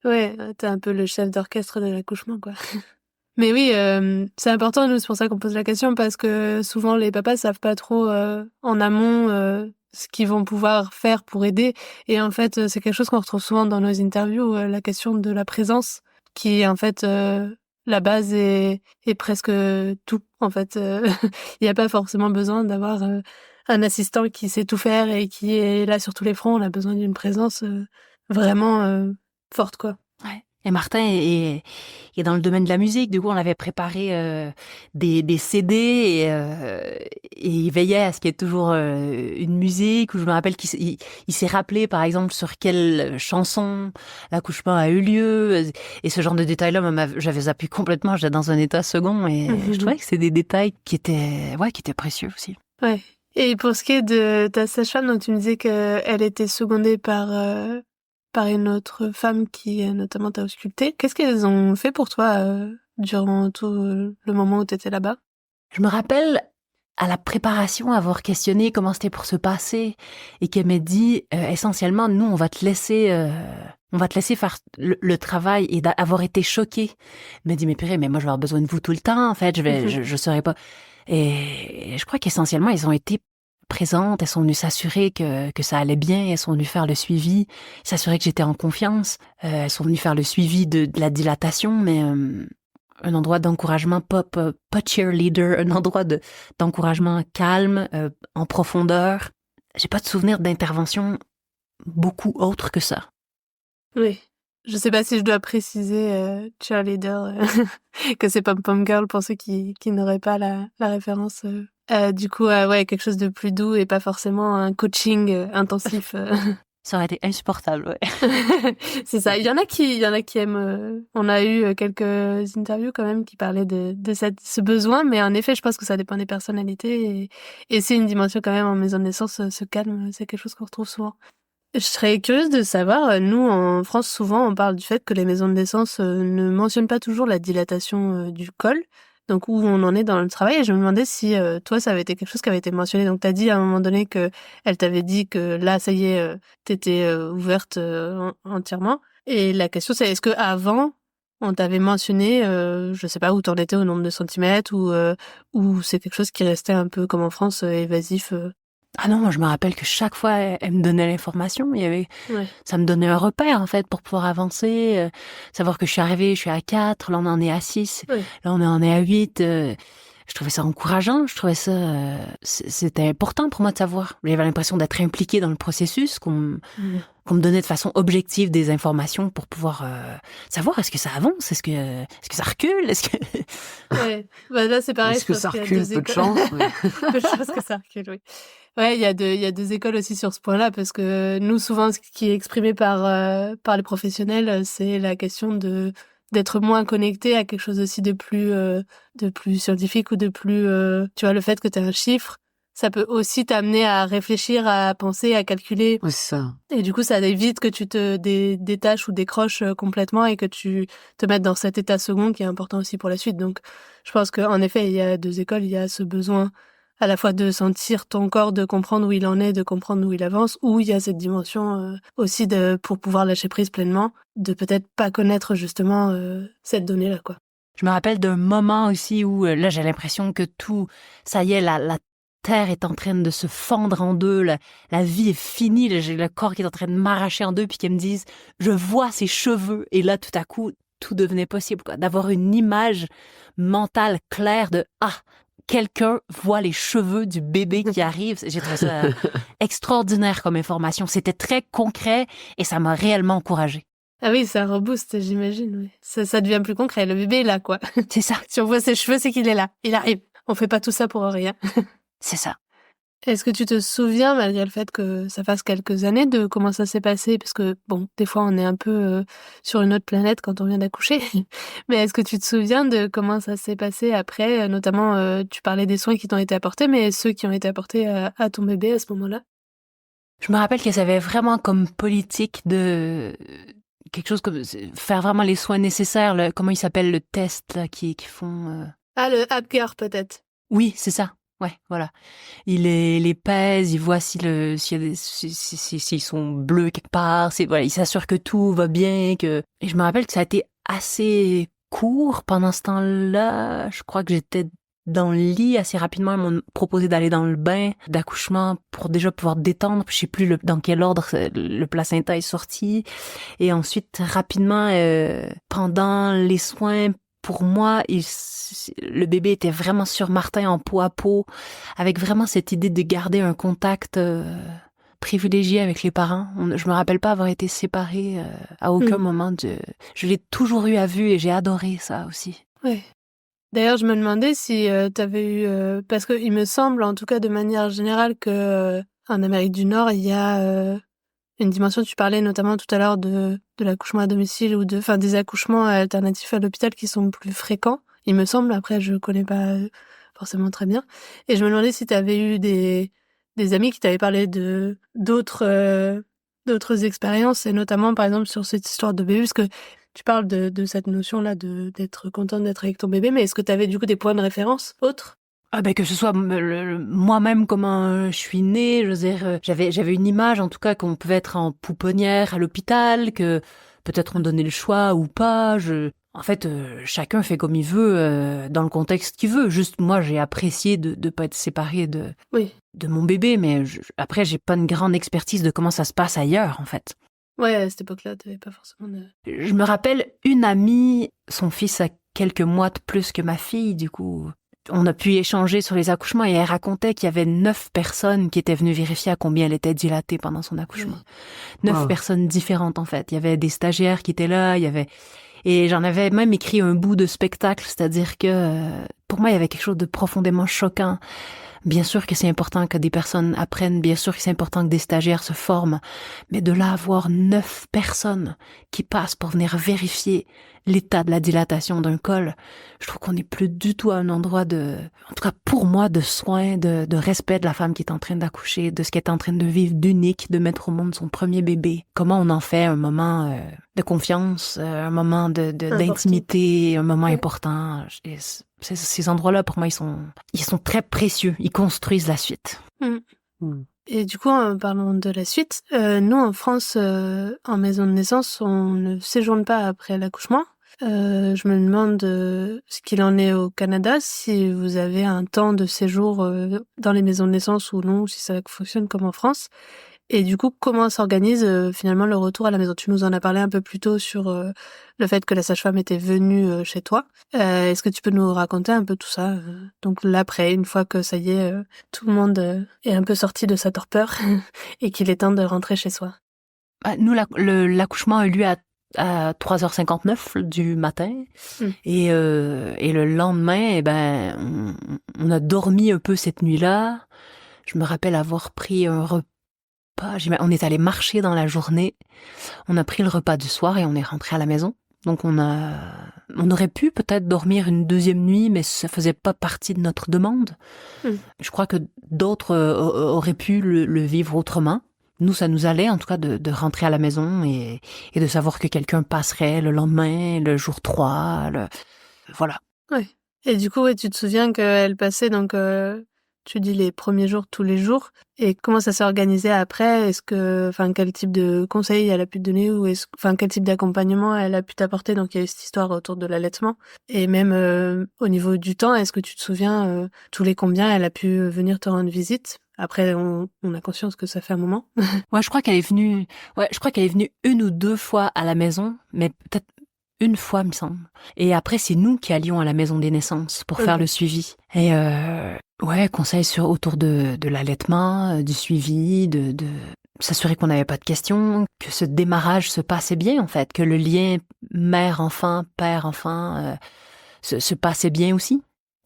Ouais, t'es un peu le chef d'orchestre de l'accouchement, quoi. Mais oui, c'est important, nous, c'est pour ça qu'on pose la question, parce que souvent les papas savent pas trop en amont ce qu'ils vont pouvoir faire pour aider. Et en fait, c'est quelque chose qu'on retrouve souvent dans nos interviews, la question de la présence, qui en fait la base est presque tout. En fait, il n'y a pas forcément besoin d'avoir un assistant qui sait tout faire et qui est là sur tous les fronts. On a besoin d'une présence vraiment forte, quoi. Ouais. Et Martin est dans le domaine de la musique. Du coup, on avait préparé des CD et il veillait à ce qu'il y ait toujours une musique. Où je me rappelle il s'est rappelé, par exemple, sur quelle chanson l'accouchement a eu lieu. Et ce genre de détails-là, j'avais zappé complètement. J'étais dans un état second et je trouvais que c'est des détails qui étaient précieux aussi. Ouais. Et pour ce qui est de ta sage-femme, donc tu me disais qu'elle était secondée par une autre femme qui notamment t'a ausculté. Qu'est-ce qu'elles ont fait pour toi durant tout le moment où tu étais là-bas? Je me rappelle à la préparation avoir questionné comment c'était pour se passer et qu'elle m'a dit essentiellement nous on va te laisser faire le travail et d'avoir été choquée. Elle m'a dit mais purée mais moi je vais avoir besoin de vous tout le temps en fait je saurais pas. Et je crois qu'essentiellement elles ont été présentes, elles sont venues s'assurer que ça allait bien, elles sont venues faire le suivi, s'assurer que j'étais en confiance, elles sont venues faire le suivi de la dilatation, mais un endroit d'encouragement, pas cheerleader, un endroit d'encouragement calme, en profondeur. J'ai pas de souvenir d'intervention beaucoup autre que ça. Oui. Je sais pas si je dois préciser cheerleader, que c'est Pom-Pom Girl pour ceux qui n'auraient pas la référence. Du coup, ouais, quelque chose de plus doux et pas forcément un coaching intensif. Ça aurait été insupportable, ouais. C'est ça. Il y en a qui aiment. On a eu quelques interviews quand même qui parlaient de ce besoin, mais en effet, je pense que ça dépend des personnalités et c'est une dimension quand même en maison de naissance, ce calme, c'est quelque chose qu'on retrouve souvent. Je serais curieuse de savoir, nous en France souvent on parle du fait que les maisons de naissance ne mentionnent pas toujours la dilatation du col, donc où on en est dans le travail, et je me demandais si toi ça avait été quelque chose qui avait été mentionné. Donc t'as dit à un moment donné que elle t'avait dit que là ça y est t'étais ouverte entièrement, et la question c'est est-ce que avant on t'avait mentionné je sais pas où t'en étais au nombre de centimètres ou c'est quelque chose qui restait un peu comme en France évasif. Ah non, moi je me rappelle que chaque fois elle me donnait l'information, ça me donnait un repère en fait pour pouvoir avancer, savoir que je suis à 4, là on en est à 6, Oui. là on en est à 8. Je trouvais ça encourageant, je trouvais ça c'était important pour moi de savoir. J'avais l'impression d'être impliquée dans le processus, qu'on me donnait de façon objective des informations pour pouvoir savoir est-ce que ça avance, est-ce que ça recule, est-ce que Ouais, bah là c'est pareil. Est-ce que ça recule? Peu de chance. Peu de chance que ça recule, oui. Ouais, il y a deux écoles aussi sur ce point-là, parce que nous, souvent, ce qui est exprimé par les professionnels, c'est la question d'être moins connecté à quelque chose aussi de plus scientifique ou de plus, tu vois, le fait que tu as un chiffre, ça peut aussi t'amener à réfléchir, à penser, à calculer. Oui, c'est ça. Et du coup, ça évite que tu te détaches ou décroches complètement et que tu te mettes dans cet état second qui est important aussi pour la suite. Donc, je pense qu'en effet, il y a deux écoles, il y a ce besoin à la fois de sentir ton corps, de comprendre où il en est, de comprendre où il avance, ou il y a cette dimension aussi pour pouvoir lâcher prise pleinement, de peut-être pas connaître justement cette donnée-là, quoi. Je me rappelle d'un moment aussi où là j'ai l'impression que tout, ça y est, la terre est en train de se fendre en deux, la vie est finie, là, j'ai le corps qui est en train de m'arracher en deux, puis qu'elles me disent je vois ses cheveux, et là tout à coup tout devenait possible, quoi, d'avoir une image mentale claire de quelqu'un voit les cheveux du bébé qui arrive. J'ai trouvé ça extraordinaire comme information. C'était très concret et ça m'a réellement encouragée. Ah oui, ça rebooste, j'imagine. Oui. Ça devient plus concret. Le bébé est là, quoi. C'est ça. Si on voit ses cheveux, c'est qu'il est là. Il arrive. On fait pas tout ça pour rien. C'est ça. Est-ce que tu te souviens, malgré le fait que ça fasse quelques années, de comment ça s'est passé? Parce que, bon, des fois, on est un peu sur une autre planète quand on vient d'accoucher. Mais est-ce que tu te souviens de comment ça s'est passé après? Notamment, tu parlais des soins qui t'ont été apportés, mais ceux qui ont été apportés à ton bébé à ce moment-là? Je me rappelle qu'elles avaient vraiment comme politique de quelque chose comme faire vraiment les soins nécessaires. Comment il s'appelle le test là, qui font... Ah, le Apgar, peut-être. Oui, c'est ça. Ouais, voilà. Il les pèse, il voit s'ils sont bleus quelque part. Voilà, il s'assure que tout va bien. Et je me rappelle que ça a été assez court pendant ce temps-là. Je crois que j'étais dans le lit assez rapidement. Ils m'ont proposé d'aller dans le bain d'accouchement pour déjà pouvoir détendre. Je sais plus dans quel ordre le placenta est sorti. Et ensuite, rapidement, pendant les soins, pour moi, le bébé était vraiment sur Martin en peau à peau, avec vraiment cette idée de garder un contact privilégiée avec les parents. Je me rappelle pas avoir été séparée à aucun moment. Je l'ai toujours eu à vue et j'ai adoré ça aussi. Ouais. D'ailleurs, je me demandais si t'avais eu... parce qu'il me semble, en tout cas de manière générale, que en Amérique du Nord, il y a une dimension, tu parlais notamment tout à l'heure de l'accouchement à domicile ou des accouchements alternatifs à l'hôpital qui sont plus fréquents. Il me semble, après je connais pas forcément très bien. Et je me demandais si t'avais eu des amis qui t'avaient parlé de d'autres expériences, et notamment par exemple sur cette histoire de bébé, parce que tu parles de cette notion-là d'être contente d'être avec ton bébé, mais est-ce que tu avais du coup des points de référence autres? Que ce soit moi-même comment je suis née, je veux dire, j'avais une image en tout cas qu'on pouvait être en pouponnière à l'hôpital, que peut-être on donnait le choix ou pas. En fait, chacun fait comme il veut dans le contexte qu'il veut. Juste moi, j'ai apprécié de pas être séparée de mon bébé, mais après j'ai pas une grande expertise de comment ça se passe ailleurs en fait. Ouais, à cette époque-là, t'avais pas forcément de... Je me rappelle une amie, son fils a quelques mois de plus que ma fille, du coup, on a pu échanger sur les accouchements et elle racontait qu'il y avait 9 personnes qui étaient venues vérifier à combien elle était dilatée pendant son accouchement. 9 personnes différentes, en fait. Il y avait des stagiaires qui étaient là, et j'en avais même écrit un bout de spectacle, c'est-à-dire que pour moi, il y avait quelque chose de profondément choquant. Bien sûr que c'est important que des personnes apprennent, bien sûr que c'est important que des stagiaires se forment, mais de là avoir 9 personnes qui passent pour venir vérifier l'état de la dilatation d'un col, je trouve qu'on n'est plus du tout à un endroit en tout cas pour moi, de soin, de respect de la femme qui est en train d'accoucher, de ce qu'elle est en train de vivre d'unique, de mettre au monde son premier bébé. Comment on en fait un moment de confiance, un moment d'intimité, un moment important. Et ces endroits-là, pour moi, ils sont très précieux. Ils construisent la suite. Et du coup, en parlant de la suite, nous, en France, en maison de naissance, on ne séjourne pas après l'accouchement. Je me demande ce qu'il en est au Canada, si vous avez un temps de séjour dans les maisons de naissance ou non, si ça fonctionne comme en France. Et du coup, comment s'organise finalement le retour à la maison? Tu nous en as parlé un peu plus tôt sur le fait que la sage-femme était venue chez toi. Est-ce que tu peux nous raconter un peu tout ça? Donc l'après, une fois que ça y est, tout le monde est un peu sorti de sa torpeur et qu'il est temps de rentrer chez soi. Nous, l'accouchement a eu lieu à 3h59 du matin. Et le lendemain, on a dormi un peu cette nuit-là. Je me rappelle avoir pris un repas. On est allé marcher dans la journée. On a pris le repas du soir et on est rentré à la maison. Donc on aurait pu peut-être dormir une deuxième nuit, mais ça faisait pas partie de notre demande. Je crois que d'autres auraient pu le vivre autrement. Nous, ça nous allait, en tout cas, de rentrer à la maison et de savoir que quelqu'un passerait le lendemain, le jour 3, voilà. Ouais. Et du coup, tu te souviens qu'elle passait, donc, tu dis les premiers jours, tous les jours. Et comment ça s'est organisé après? Quel type de conseils elle a pu te donner ou quel type d'accompagnement elle a pu t'apporter? Donc, il y a eu cette histoire autour de l'allaitement. Et même au niveau du temps, est-ce que tu te souviens tous les combien elle a pu venir te rendre visite? Après, on a conscience que ça fait un moment. Ouais, je crois qu'elle est venue 1 ou 2 fois à la maison, mais peut-être une fois, me semble. Et après, c'est nous qui allions à la maison des naissances pour faire le suivi. Et conseils autour de l'allaitement, du suivi, de s'assurer qu'on n'avait pas de questions, que ce démarrage se passait bien, en fait, que le lien mère-enfant, père-enfant se passait bien aussi,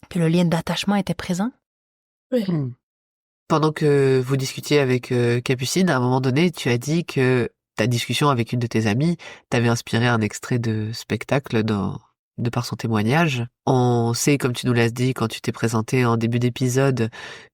que le lien d'attachement était présent. Oui. Pendant que vous discutiez avec Capucine, à un moment donné, tu as dit que ta discussion avec une de tes amies t'avait inspiré un extrait de spectacle de par son témoignage. On sait, comme tu nous l'as dit quand tu t'es présentée en début d'épisode,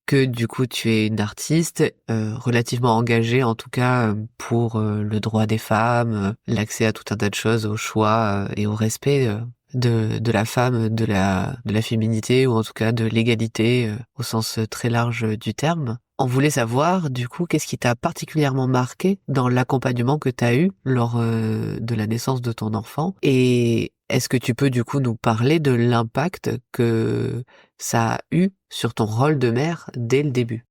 que du coup tu es une artiste relativement engagée, en tout cas pour le droit des femmes, l'accès à tout un tas de choses, au choix et au respect de la femme, de la féminité, ou en tout cas de l'égalité au sens très large du terme. On voulait savoir, du coup, qu'est-ce qui t'a particulièrement marqué dans l'accompagnement que t'as eu lors de la naissance de ton enfant, et est-ce que tu peux du coup nous parler de l'impact que ça a eu sur ton rôle de mère dès le début?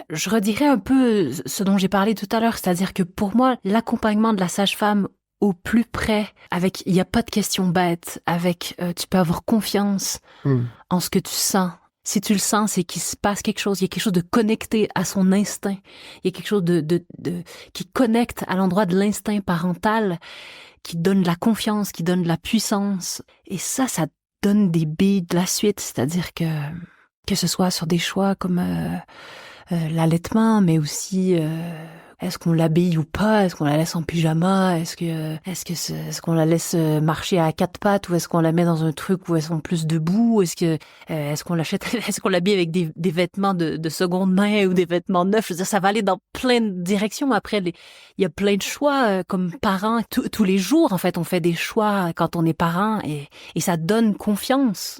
Je redirais un peu ce dont j'ai parlé tout à l'heure, c'est-à-dire que pour moi, l'accompagnement de la sage-femme au plus près, il n'y a pas de questions bêtes, tu peux avoir confiance en ce que tu sens, Si tu le sens, c'est qu'il se passe quelque chose. Il y a quelque chose de connecté à son instinct. Il y a quelque chose qui connecte à l'endroit de l'instinct parental, qui donne de la confiance, qui donne de la puissance. Et ça donne des billes de la suite. C'est-à-dire que ce soit sur des choix comme l'allaitement, mais aussi est-ce qu'on l'habille ou pas, est-ce qu'on la laisse en pyjama, est-ce qu'on la laisse marcher à quatre pattes, ou est-ce qu'on la met dans un truc où elles sont plus debout, est-ce qu'on l'achète, est-ce qu'on l'habille avec des vêtements de seconde main ou des vêtements neufs. Je veux dire, ça va aller dans plein de directions. Après, il y a plein de choix comme parents. Tous les jours, en fait, on fait des choix quand on est parent, et ça donne confiance.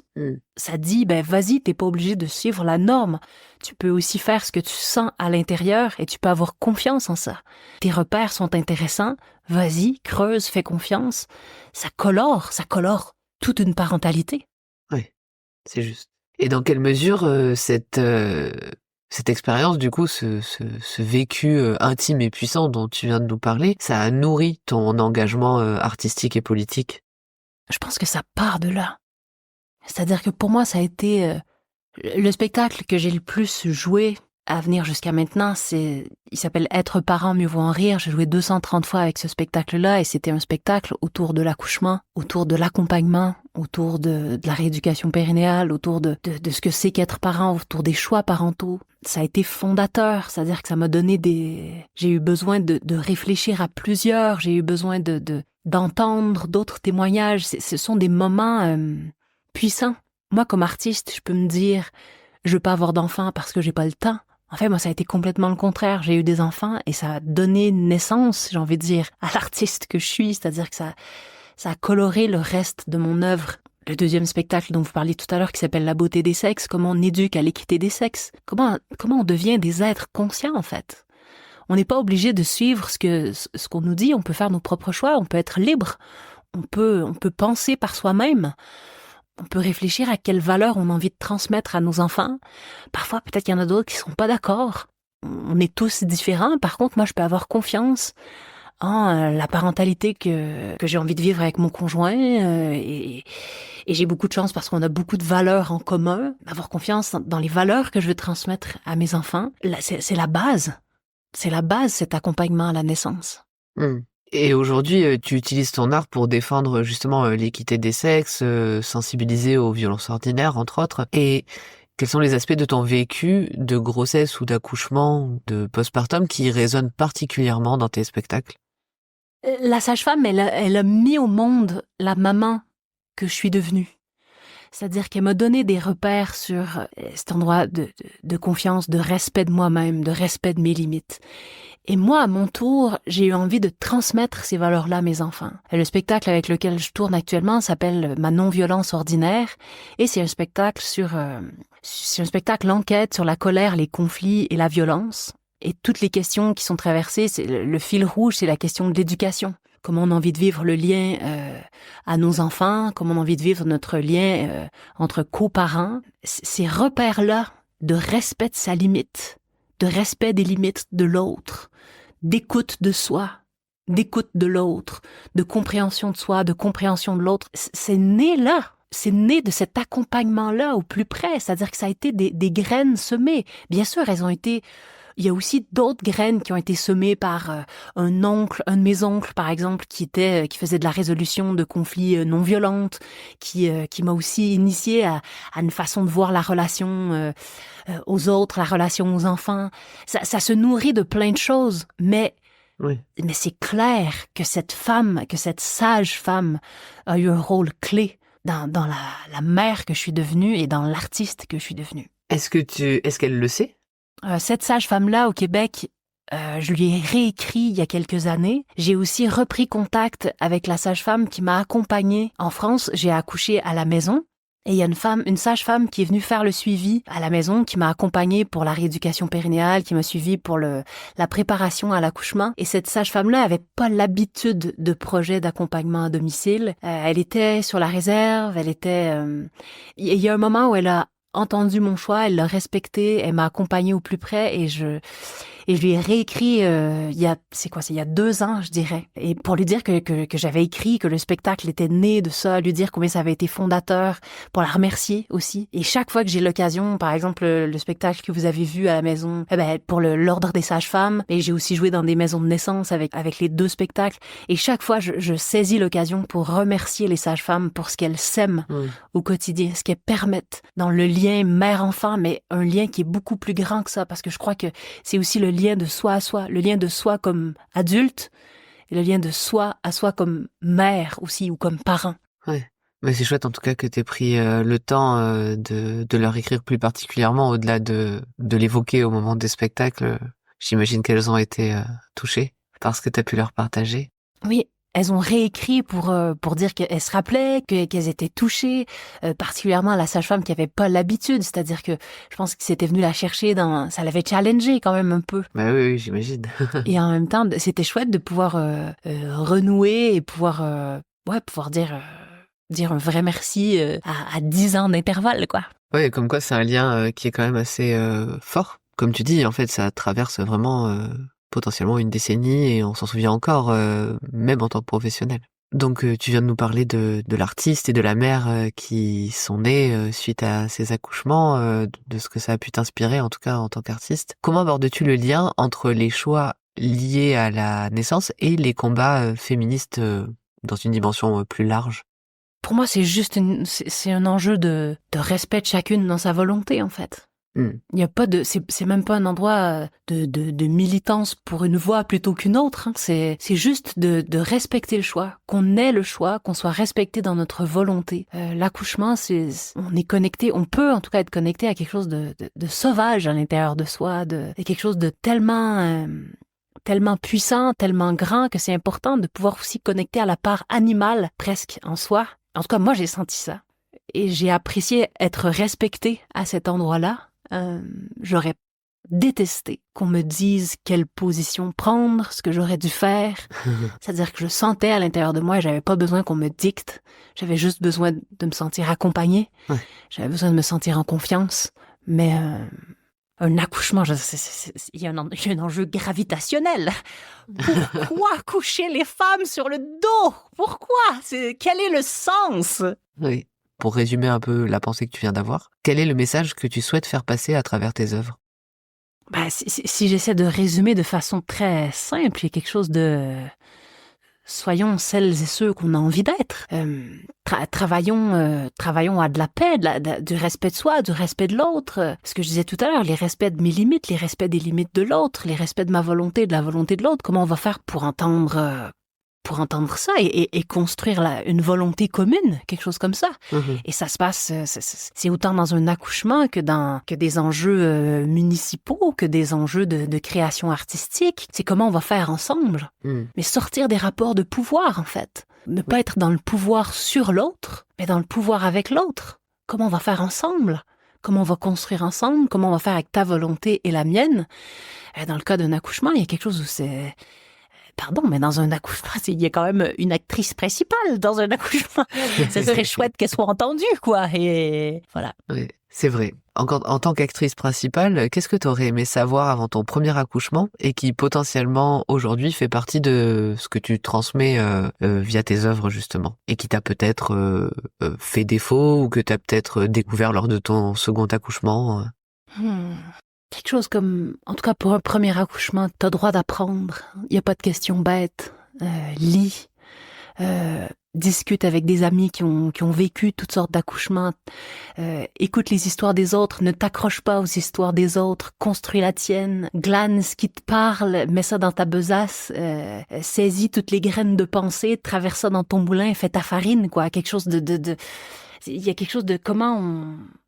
Ça dit, vas-y, t'es pas obligé de suivre la norme. Tu peux aussi faire ce que tu sens à l'intérieur et tu peux avoir confiance en ça. Tes repères sont intéressants. Vas-y, creuse, fais confiance. Ça colore toute une parentalité. Oui, c'est juste. Et dans quelle mesure cette expérience, du coup, ce vécu intime et puissant dont tu viens de nous parler, ça a nourri ton engagement artistique et politique? Je pense que ça part de là. C'est-à-dire que pour moi, ça a été le spectacle que j'ai le plus joué à venir jusqu'à maintenant. Il s'appelle Être parent, mieux vaut en rire. J'ai joué 230 fois avec ce spectacle-là, et c'était un spectacle autour de l'accouchement, autour de l'accompagnement, autour de la rééducation périnéale, autour de ce que c'est qu'être parent, autour des choix parentaux. Ça a été fondateur, c'est-à-dire que ça m'a donné j'ai eu besoin de réfléchir à plusieurs, j'ai eu besoin d'entendre d'autres témoignages. Ce sont des moments puissant. Moi, comme artiste, je peux me dire, je veux pas avoir d'enfants parce que j'ai pas le temps. En fait, moi, ça a été complètement le contraire. J'ai eu des enfants et ça a donné naissance, j'ai envie de dire, à l'artiste que je suis. C'est-à-dire que ça a coloré le reste de mon œuvre. Le deuxième spectacle dont vous parliez tout à l'heure, qui s'appelle La beauté des sexes, comment on éduque à l'équité des sexes. Comment on devient des êtres conscients, en fait. On n'est pas obligé de suivre ce qu'on nous dit. On peut faire nos propres choix. On peut être libre. On peut penser par soi-même. On peut réfléchir à quelles valeurs on a envie de transmettre à nos enfants. Parfois, peut-être qu'il y en a d'autres qui ne sont pas d'accord. On est tous différents. Par contre, moi, je peux avoir confiance en la parentalité que j'ai envie de vivre avec mon conjoint. Et j'ai beaucoup de chance parce qu'on a beaucoup de valeurs en commun. Avoir confiance dans les valeurs que je veux transmettre à mes enfants, c'est la base. C'est la base, cet accompagnement à la naissance. Et aujourd'hui, tu utilises ton art pour défendre justement l'équité des sexes, sensibiliser aux violences ordinaires, entre autres. Et quels sont les aspects de ton vécu de grossesse ou d'accouchement, de postpartum, qui résonnent particulièrement dans tes spectacles? La sage-femme, elle a mis au monde la maman que je suis devenue. C'est-à-dire qu'elle m'a donné des repères sur cet endroit de confiance, de respect de moi-même, de respect de mes limites. Et moi, à mon tour, j'ai eu envie de transmettre ces valeurs-là à mes enfants. Le spectacle avec lequel je tourne actuellement s'appelle Ma non-violence ordinaire, et c'est un spectacle enquête sur la colère, les conflits et la violence. Et toutes les questions qui sont traversées, le fil rouge, c'est la question de l'éducation. Comment on a envie de vivre le lien à nos enfants, comment on a envie de vivre notre lien entre coparents. Ces repères-là de respect de sa limite, de respect des limites de l'autre, d'écoute de soi, d'écoute de l'autre, de compréhension de soi, de compréhension de l'autre, c'est né là. C'est né de cet accompagnement-là au plus près, c'est-à-dire que ça a été des graines semées. Bien sûr, il y a aussi d'autres graines qui ont été semées par un de mes oncles, par exemple, qui faisait de la résolution de conflits non violentes, qui m'a aussi initié à une façon de voir la relation aux autres, la relation aux enfants. Ça se nourrit de plein de choses, mais c'est clair que cette sage femme a eu un rôle clé dans la mère que je suis devenue et dans l'artiste que je suis devenue. Est-ce qu'elle le sait? Cette sage-femme-là, au Québec, je lui ai réécrit il y a quelques années. J'ai aussi repris contact avec la sage-femme qui m'a accompagnée. En France, j'ai accouché à la maison. Et il y a une sage-femme qui est venue faire le suivi à la maison, qui m'a accompagnée pour la rééducation périnéale, qui m'a suivi pour la préparation à l'accouchement. Et cette sage-femme-là avait pas l'habitude de projet d'accompagnement à domicile. Elle était sur la réserve, il y a un moment où elle a entendu mon choix, elle l'a respecté, elle m'a accompagnée au plus près et je lui ai réécrit il y a 2 ans, je dirais. Et pour lui dire que j'avais écrit, que le spectacle était né de ça, lui dire combien ça avait été fondateur, pour la remercier aussi. Et chaque fois que j'ai l'occasion, par exemple, le spectacle que vous avez vu à la maison, pour l'Ordre des sages-femmes, et j'ai aussi joué dans des maisons de naissance avec les 2 spectacles. Et chaque fois, je saisis l'occasion pour remercier les sages-femmes pour ce qu'elles sèment au quotidien, ce qu'elles permettent dans le lien mère-enfant, mais un lien qui est beaucoup plus grand que ça, parce que je crois que c'est aussi le lien de soi à soi, le lien de soi comme adulte, et le lien de soi à soi comme mère aussi, ou comme parent. Ouais. Mais c'est chouette en tout cas que t'aies pris le temps de leur écrire plus particulièrement, au-delà de l'évoquer au moment des spectacles. J'imagine qu'elles ont été touchées par ce que t'as pu leur partager. Oui, elles ont réécrit pour dire qu'elles se rappelaient, qu'elles étaient touchées, particulièrement la sage-femme qui avait pas l'habitude, c'est-à-dire que je pense que c'était venu la chercher ça l'avait challengée quand même un peu. Bah oui, j'imagine. Et en même temps, c'était chouette de pouvoir renouer et pouvoir dire un vrai merci à 10 ans d'intervalle, quoi. Ouais, comme quoi c'est un lien qui est quand même assez fort. Comme tu dis, en fait, ça traverse vraiment potentiellement une décennie et on s'en souvient encore, même en tant que professionnel. Donc tu viens de nous parler de l'artiste et de la mère qui sont nés suite à ces accouchements, de ce que ça a pu t'inspirer, en tout cas en tant qu'artiste. Comment abordes-tu le lien entre les choix liés à la naissance et les combats féministes dans une dimension plus large? Pour moi, c'est un enjeu de respect de chacune dans sa volonté, en fait. Il y a pas c'est même pas un endroit de militance pour une voix plutôt qu'une autre, hein. C'est juste de respecter le choix, qu'on ait le choix, qu'on soit respecté dans notre volonté. L'accouchement, on est connecté, on peut en tout cas être connecté à quelque chose de sauvage à l'intérieur de soi, et quelque chose de tellement puissant, tellement grand que c'est important de pouvoir aussi connecter à la part animale presque en soi. En tout cas, moi, j'ai senti ça. Et j'ai apprécié être respectée à cet endroit-là. J'aurais détesté qu'on me dise quelle position prendre, ce que j'aurais dû faire. C'est-à-dire que je sentais à l'intérieur de moi et j'avais pas besoin qu'on me dicte. J'avais juste besoin de me sentir accompagnée. Ouais. J'avais besoin de me sentir en confiance. Mais un accouchement, il y a un enjeu gravitationnel. Pourquoi coucher les femmes sur le dos? Pourquoi? Quel est le sens? Oui. Pour résumer un peu la pensée que tu viens d'avoir, quel est le message que tu souhaites faire passer à travers tes œuvres? Si j'essaie de résumer de façon très simple, il y a quelque chose de... Soyons celles et ceux qu'on a envie d'être. Travaillons à de la paix, du respect de soi, du respect de l'autre. Ce que je disais tout à l'heure, les respects de mes limites, les respects des limites de l'autre, les respects de ma volonté, de la volonté de l'autre. Comment on va faire pour entendre ça et construire une volonté commune, quelque chose comme ça. Et ça se passe, c'est autant dans un accouchement que des enjeux municipaux, que des enjeux de création artistique. C'est comment on va faire ensemble. Mais sortir des rapports de pouvoir, en fait. Ne pas être dans le pouvoir sur l'autre, mais dans le pouvoir avec l'autre. Comment on va faire ensemble? Comment on va construire ensemble? Comment on va faire avec ta volonté et la mienne? Dans le cas d'un accouchement, il y a quelque chose où c'est... Pardon, mais dans un accouchement, il y a quand même une actrice principale dans un accouchement. Ce serait chouette qu'elle soit entendue, quoi. Et voilà. Oui, c'est vrai. En tant qu'actrice principale, qu'est-ce que tu aurais aimé savoir avant ton premier accouchement et qui potentiellement aujourd'hui fait partie de ce que tu transmets via tes œuvres justement et qui t'a peut-être fait défaut ou que tu as peut-être découvert lors de ton second accouchement? Quelque chose comme, en tout cas pour un premier accouchement, t'as droit d'apprendre. Il n'y a pas de questions bêtes. Lis. Discute avec des amis qui ont vécu toutes sortes d'accouchements. Écoute les histoires des autres. Ne t'accroche pas aux histoires des autres. Construis la tienne. Glane ce qui te parle. Mets ça dans ta besace. Saisis toutes les graines de pensée. Traverse ça dans ton moulin. Fais ta farine, quoi. Quelque chose il y a quelque chose de comment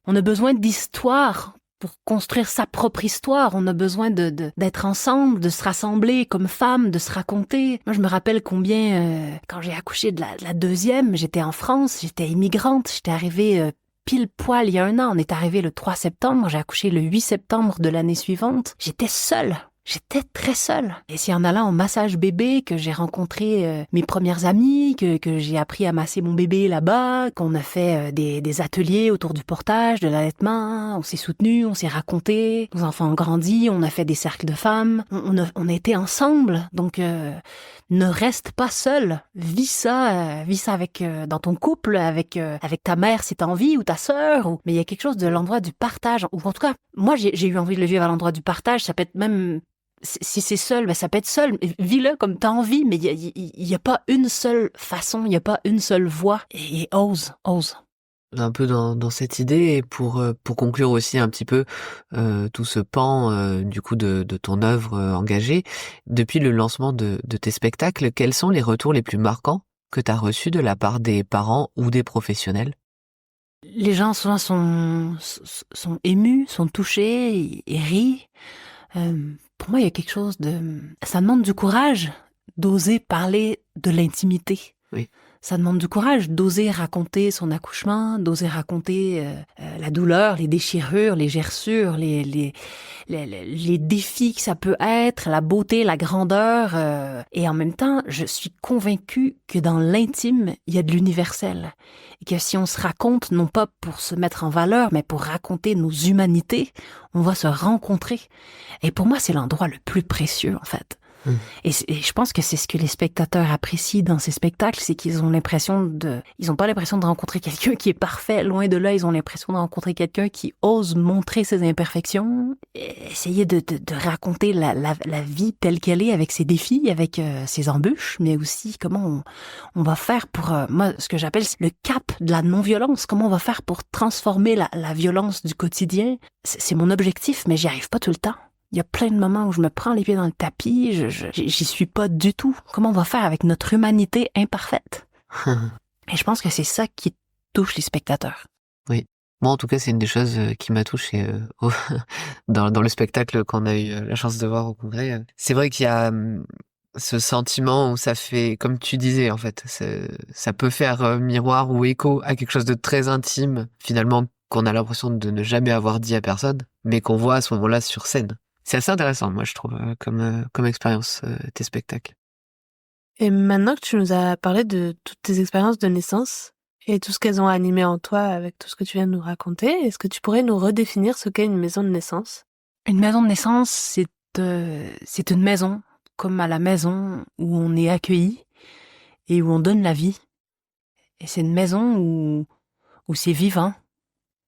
on a besoin d'histoire pour construire sa propre histoire. On a besoin d'être ensemble, de se rassembler comme femmes, de se raconter. Moi, je me rappelle combien, quand j'ai accouché de la deuxième, j'étais en France, j'étais immigrante, j'étais arrivée pile poil il y a 1 an. On est arrivé le 3 septembre, j'ai accouché le 8 septembre de l'année suivante. J'étais seule. J'étais très seule. Et c'est en allant au massage bébé que j'ai rencontré mes premières amies, que j'ai appris à masser mon bébé là-bas, qu'on a fait des ateliers autour du portage, de l'allaitement, on s'est soutenus, on s'est raconté, nos enfants ont grandi, on a fait des cercles de femmes, on a été ensemble. Donc, ne reste pas seule. Vis ça avec dans ton couple, avec ta mère si t'as envie, ou ta sœur. Mais il y a quelque chose de l'endroit du partage. Ou en tout cas, moi, j'ai eu envie de le vivre à l'endroit du partage. Ça peut être même... Si c'est seul, ben ça peut être seul. Vis-le comme t'as envie, mais il y a pas une seule façon, il y a pas une seule voie. Et ose. Un peu dans cette idée, et pour conclure aussi un petit peu tout ce pan du coup de ton œuvre engagée, depuis le lancement de tes spectacles, quels sont les retours les plus marquants que tu as reçus de la part des parents ou des professionnels? Les gens souvent sont émus, sont touchés et rient. Pour moi, il y a quelque chose ça demande du courage d'oser parler de l'intimité. Oui. Ça demande du courage d'oser raconter son accouchement, d'oser raconter la douleur, les déchirures, les gerçures, les défis que ça peut être, la beauté, la grandeur. Et en même temps, je suis convaincue que dans l'intime, il y a de l'universel. Et que si on se raconte, non pas pour se mettre en valeur, mais pour raconter nos humanités, on va se rencontrer. Et pour moi, c'est l'endroit le plus précieux, en fait. Et je pense que c'est ce que les spectateurs apprécient dans ces spectacles, c'est qu'ils ont ils ont pas l'impression de rencontrer quelqu'un qui est parfait, loin de là, ils ont l'impression de rencontrer quelqu'un qui ose montrer ses imperfections, essayer de raconter la vie telle qu'elle est, avec ses défis, avec ses embûches, mais aussi comment on va faire pour, moi, ce que j'appelle le cap de la non-violence, comment on va faire pour transformer la violence du quotidien. C'est mon objectif, mais j'y arrive pas tout le temps. Il y a plein de moments où je me prends les pieds dans le tapis, j'y suis pas du tout. Comment on va faire avec notre humanité imparfaite? Et je pense que c'est ça qui touche les spectateurs. Oui. Moi, en tout cas, c'est une des choses qui m'a touché dans le spectacle qu'on a eu la chance de voir au Congrès. C'est vrai qu'il y a ce sentiment où ça fait, comme tu disais, en fait, ça peut faire miroir ou écho à quelque chose de très intime, finalement, qu'on a l'impression de ne jamais avoir dit à personne, mais qu'on voit à ce moment-là sur scène. C'est assez intéressant, moi, je trouve, comme expérience, tes spectacles. Et maintenant que tu nous as parlé de toutes tes expériences de naissance et tout ce qu'elles ont animé en toi avec tout ce que tu viens de nous raconter, est-ce que tu pourrais nous redéfinir ce qu'est une maison de naissance? Une maison de naissance, c'est une maison, comme à la maison où on est accueilli et où on donne la vie. Et c'est une maison où c'est vivant,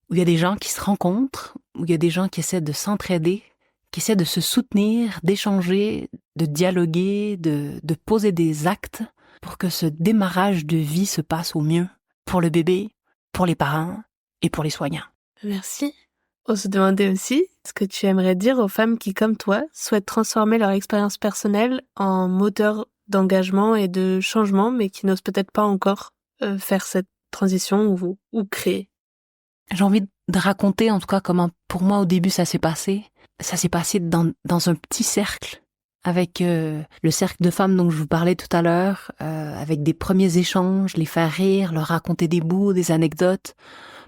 où il y a des gens qui se rencontrent, où il y a des gens qui essaient de s'entraider, qui essaient de se soutenir, d'échanger, de dialoguer, de poser des actes pour que ce démarrage de vie se passe au mieux pour le bébé, pour les parents et pour les soignants. Merci. On se demandait aussi ce que tu aimerais dire aux femmes qui, comme toi, souhaitent transformer leur expérience personnelle en moteur d'engagement et de changement, mais qui n'osent peut-être pas encore faire cette transition ou créer. J'ai envie de raconter en tout cas comment pour moi au début ça s'est passé. Ça s'est passé dans un petit cercle avec le cercle de femmes dont je vous parlais tout à l'heure, avec des premiers échanges, les faire rire, leur raconter des bouts, des anecdotes,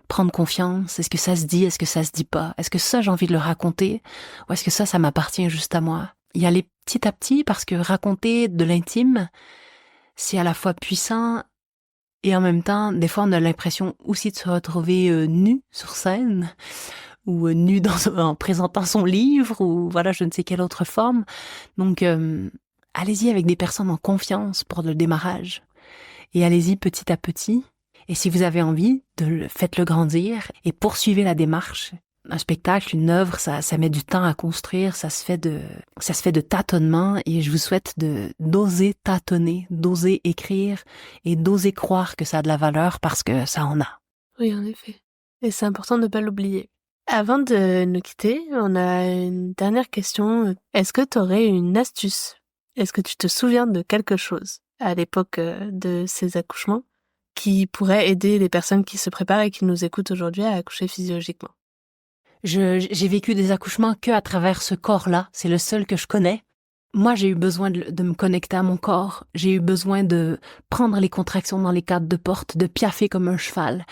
prendre confiance. Est-ce que ça se dit? Est-ce que ça se dit pas? Est-ce que ça j'ai envie de le raconter? Ou est-ce que ça m'appartient juste à moi? Y aller petit à petit parce que raconter de l'intime, c'est à la fois puissant et en même temps, des fois on a l'impression aussi de se retrouver nu sur scène ou nu en présentant son livre, ou voilà, je ne sais quelle autre forme. Donc, allez-y avec des personnes en confiance pour le démarrage. Et allez-y petit à petit. Et si vous avez envie, faites-le grandir et poursuivez la démarche. Un spectacle, une œuvre, ça met du temps à construire, ça se fait de tâtonnement, et je vous souhaite d'oser tâtonner, d'oser écrire et d'oser croire que ça a de la valeur parce que ça en a. Oui, en effet. Et c'est important de ne pas l'oublier. Avant de nous quitter, on a une dernière question. Est-ce que tu aurais une astuce? Est-ce que tu te souviens de quelque chose à l'époque de ces accouchements qui pourrait aider les personnes qui se préparent et qui nous écoutent aujourd'hui à accoucher physiologiquement? J'ai vécu des accouchements que à travers ce corps-là. C'est le seul que je connais. Moi, j'ai eu besoin de me connecter à mon corps. J'ai eu besoin de prendre les contractions dans les cadres de porte, de piaffer comme un cheval.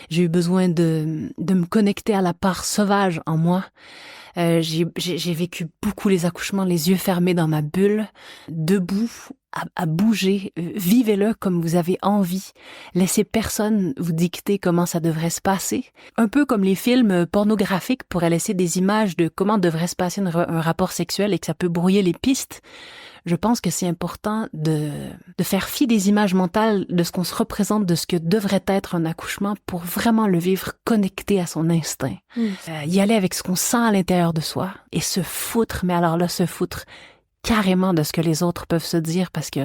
J'ai eu besoin de me connecter à la part sauvage en moi. J'ai vécu beaucoup les accouchements, les yeux fermés dans ma bulle, debout, à bouger. Vivez-le comme vous avez envie. Laissez personne vous dicter comment ça devrait se passer. Un peu comme les films pornographiques pourraient laisser des images de comment devrait se passer un rapport sexuel et que ça peut brouiller les pistes. Je pense que c'est important de faire fi des images mentales, de ce qu'on se représente, de ce que devrait être un accouchement pour vraiment le vivre connecté à son instinct. Y aller avec ce qu'on sent à l'intérieur de soi et se foutre, mais alors là, se foutre carrément de ce que les autres peuvent se dire parce que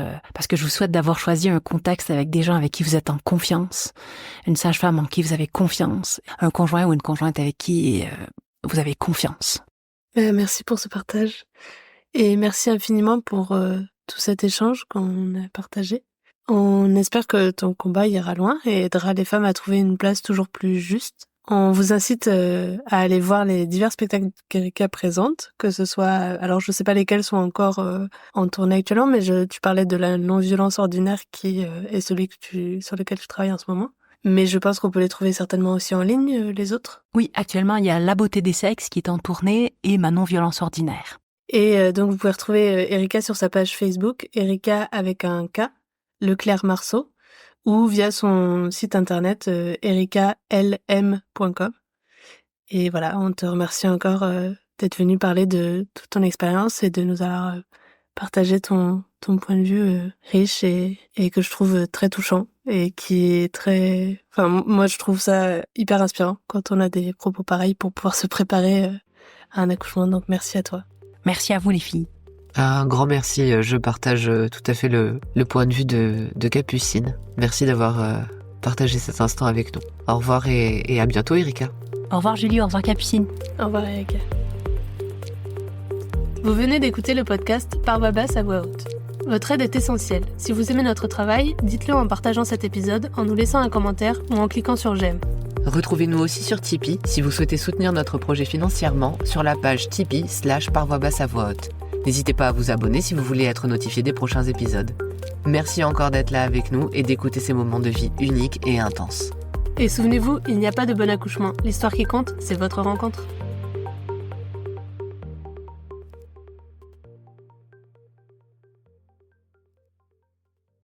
je vous souhaite d'avoir choisi un contexte avec des gens avec qui vous êtes en confiance, une sage-femme en qui vous avez confiance, un conjoint ou une conjointe avec qui vous avez confiance. Merci pour ce partage. Et merci infiniment pour tout cet échange qu'on a partagé. On espère que ton combat ira loin et aidera les femmes à trouver une place toujours plus juste. On vous incite à aller voir les divers spectacles qu'Erika présente, que ce soit... Alors, je sais pas lesquels sont encore en tournée actuellement, mais tu parlais de la non-violence ordinaire qui est celui sur lequel tu travailles en ce moment. Mais je pense qu'on peut les trouver certainement aussi en ligne, les autres. Oui, actuellement, il y a La beauté des sexes qui est en tournée et Ma non-violence ordinaire. Et donc, vous pouvez retrouver Erika sur sa page Facebook, Erika avec un K, Leclerc Marceau, ou via son site internet erikalm.com. Et voilà, on te remercie encore d'être venu parler de toute ton expérience et de nous avoir partagé ton point de vue riche et que je trouve très touchant et qui est très... Enfin, moi, je trouve ça hyper inspirant quand on a des propos pareils pour pouvoir se préparer à un accouchement. Donc, merci à toi. Merci à vous, les filles. Un grand merci, je partage tout à fait le point de vue de Capucine. Merci d'avoir partagé cet instant avec nous. Au revoir et à bientôt, Erika. Au revoir, Julie, au revoir, Capucine. Au revoir, Erika. Vous venez d'écouter le podcast Par voix basse à voix haute. Votre aide est essentielle. Si vous aimez notre travail, dites-le en partageant cet épisode, en nous laissant un commentaire ou en cliquant sur j'aime. Retrouvez-nous aussi sur Tipeee si vous souhaitez soutenir notre projet financièrement sur la page Tipeee/Par voix basse à voix haute. N'hésitez pas à vous abonner si vous voulez être notifié des prochains épisodes. Merci encore d'être là avec nous et d'écouter ces moments de vie uniques et intenses. Et souvenez-vous, il n'y a pas de bon accouchement. L'histoire qui compte, c'est votre rencontre.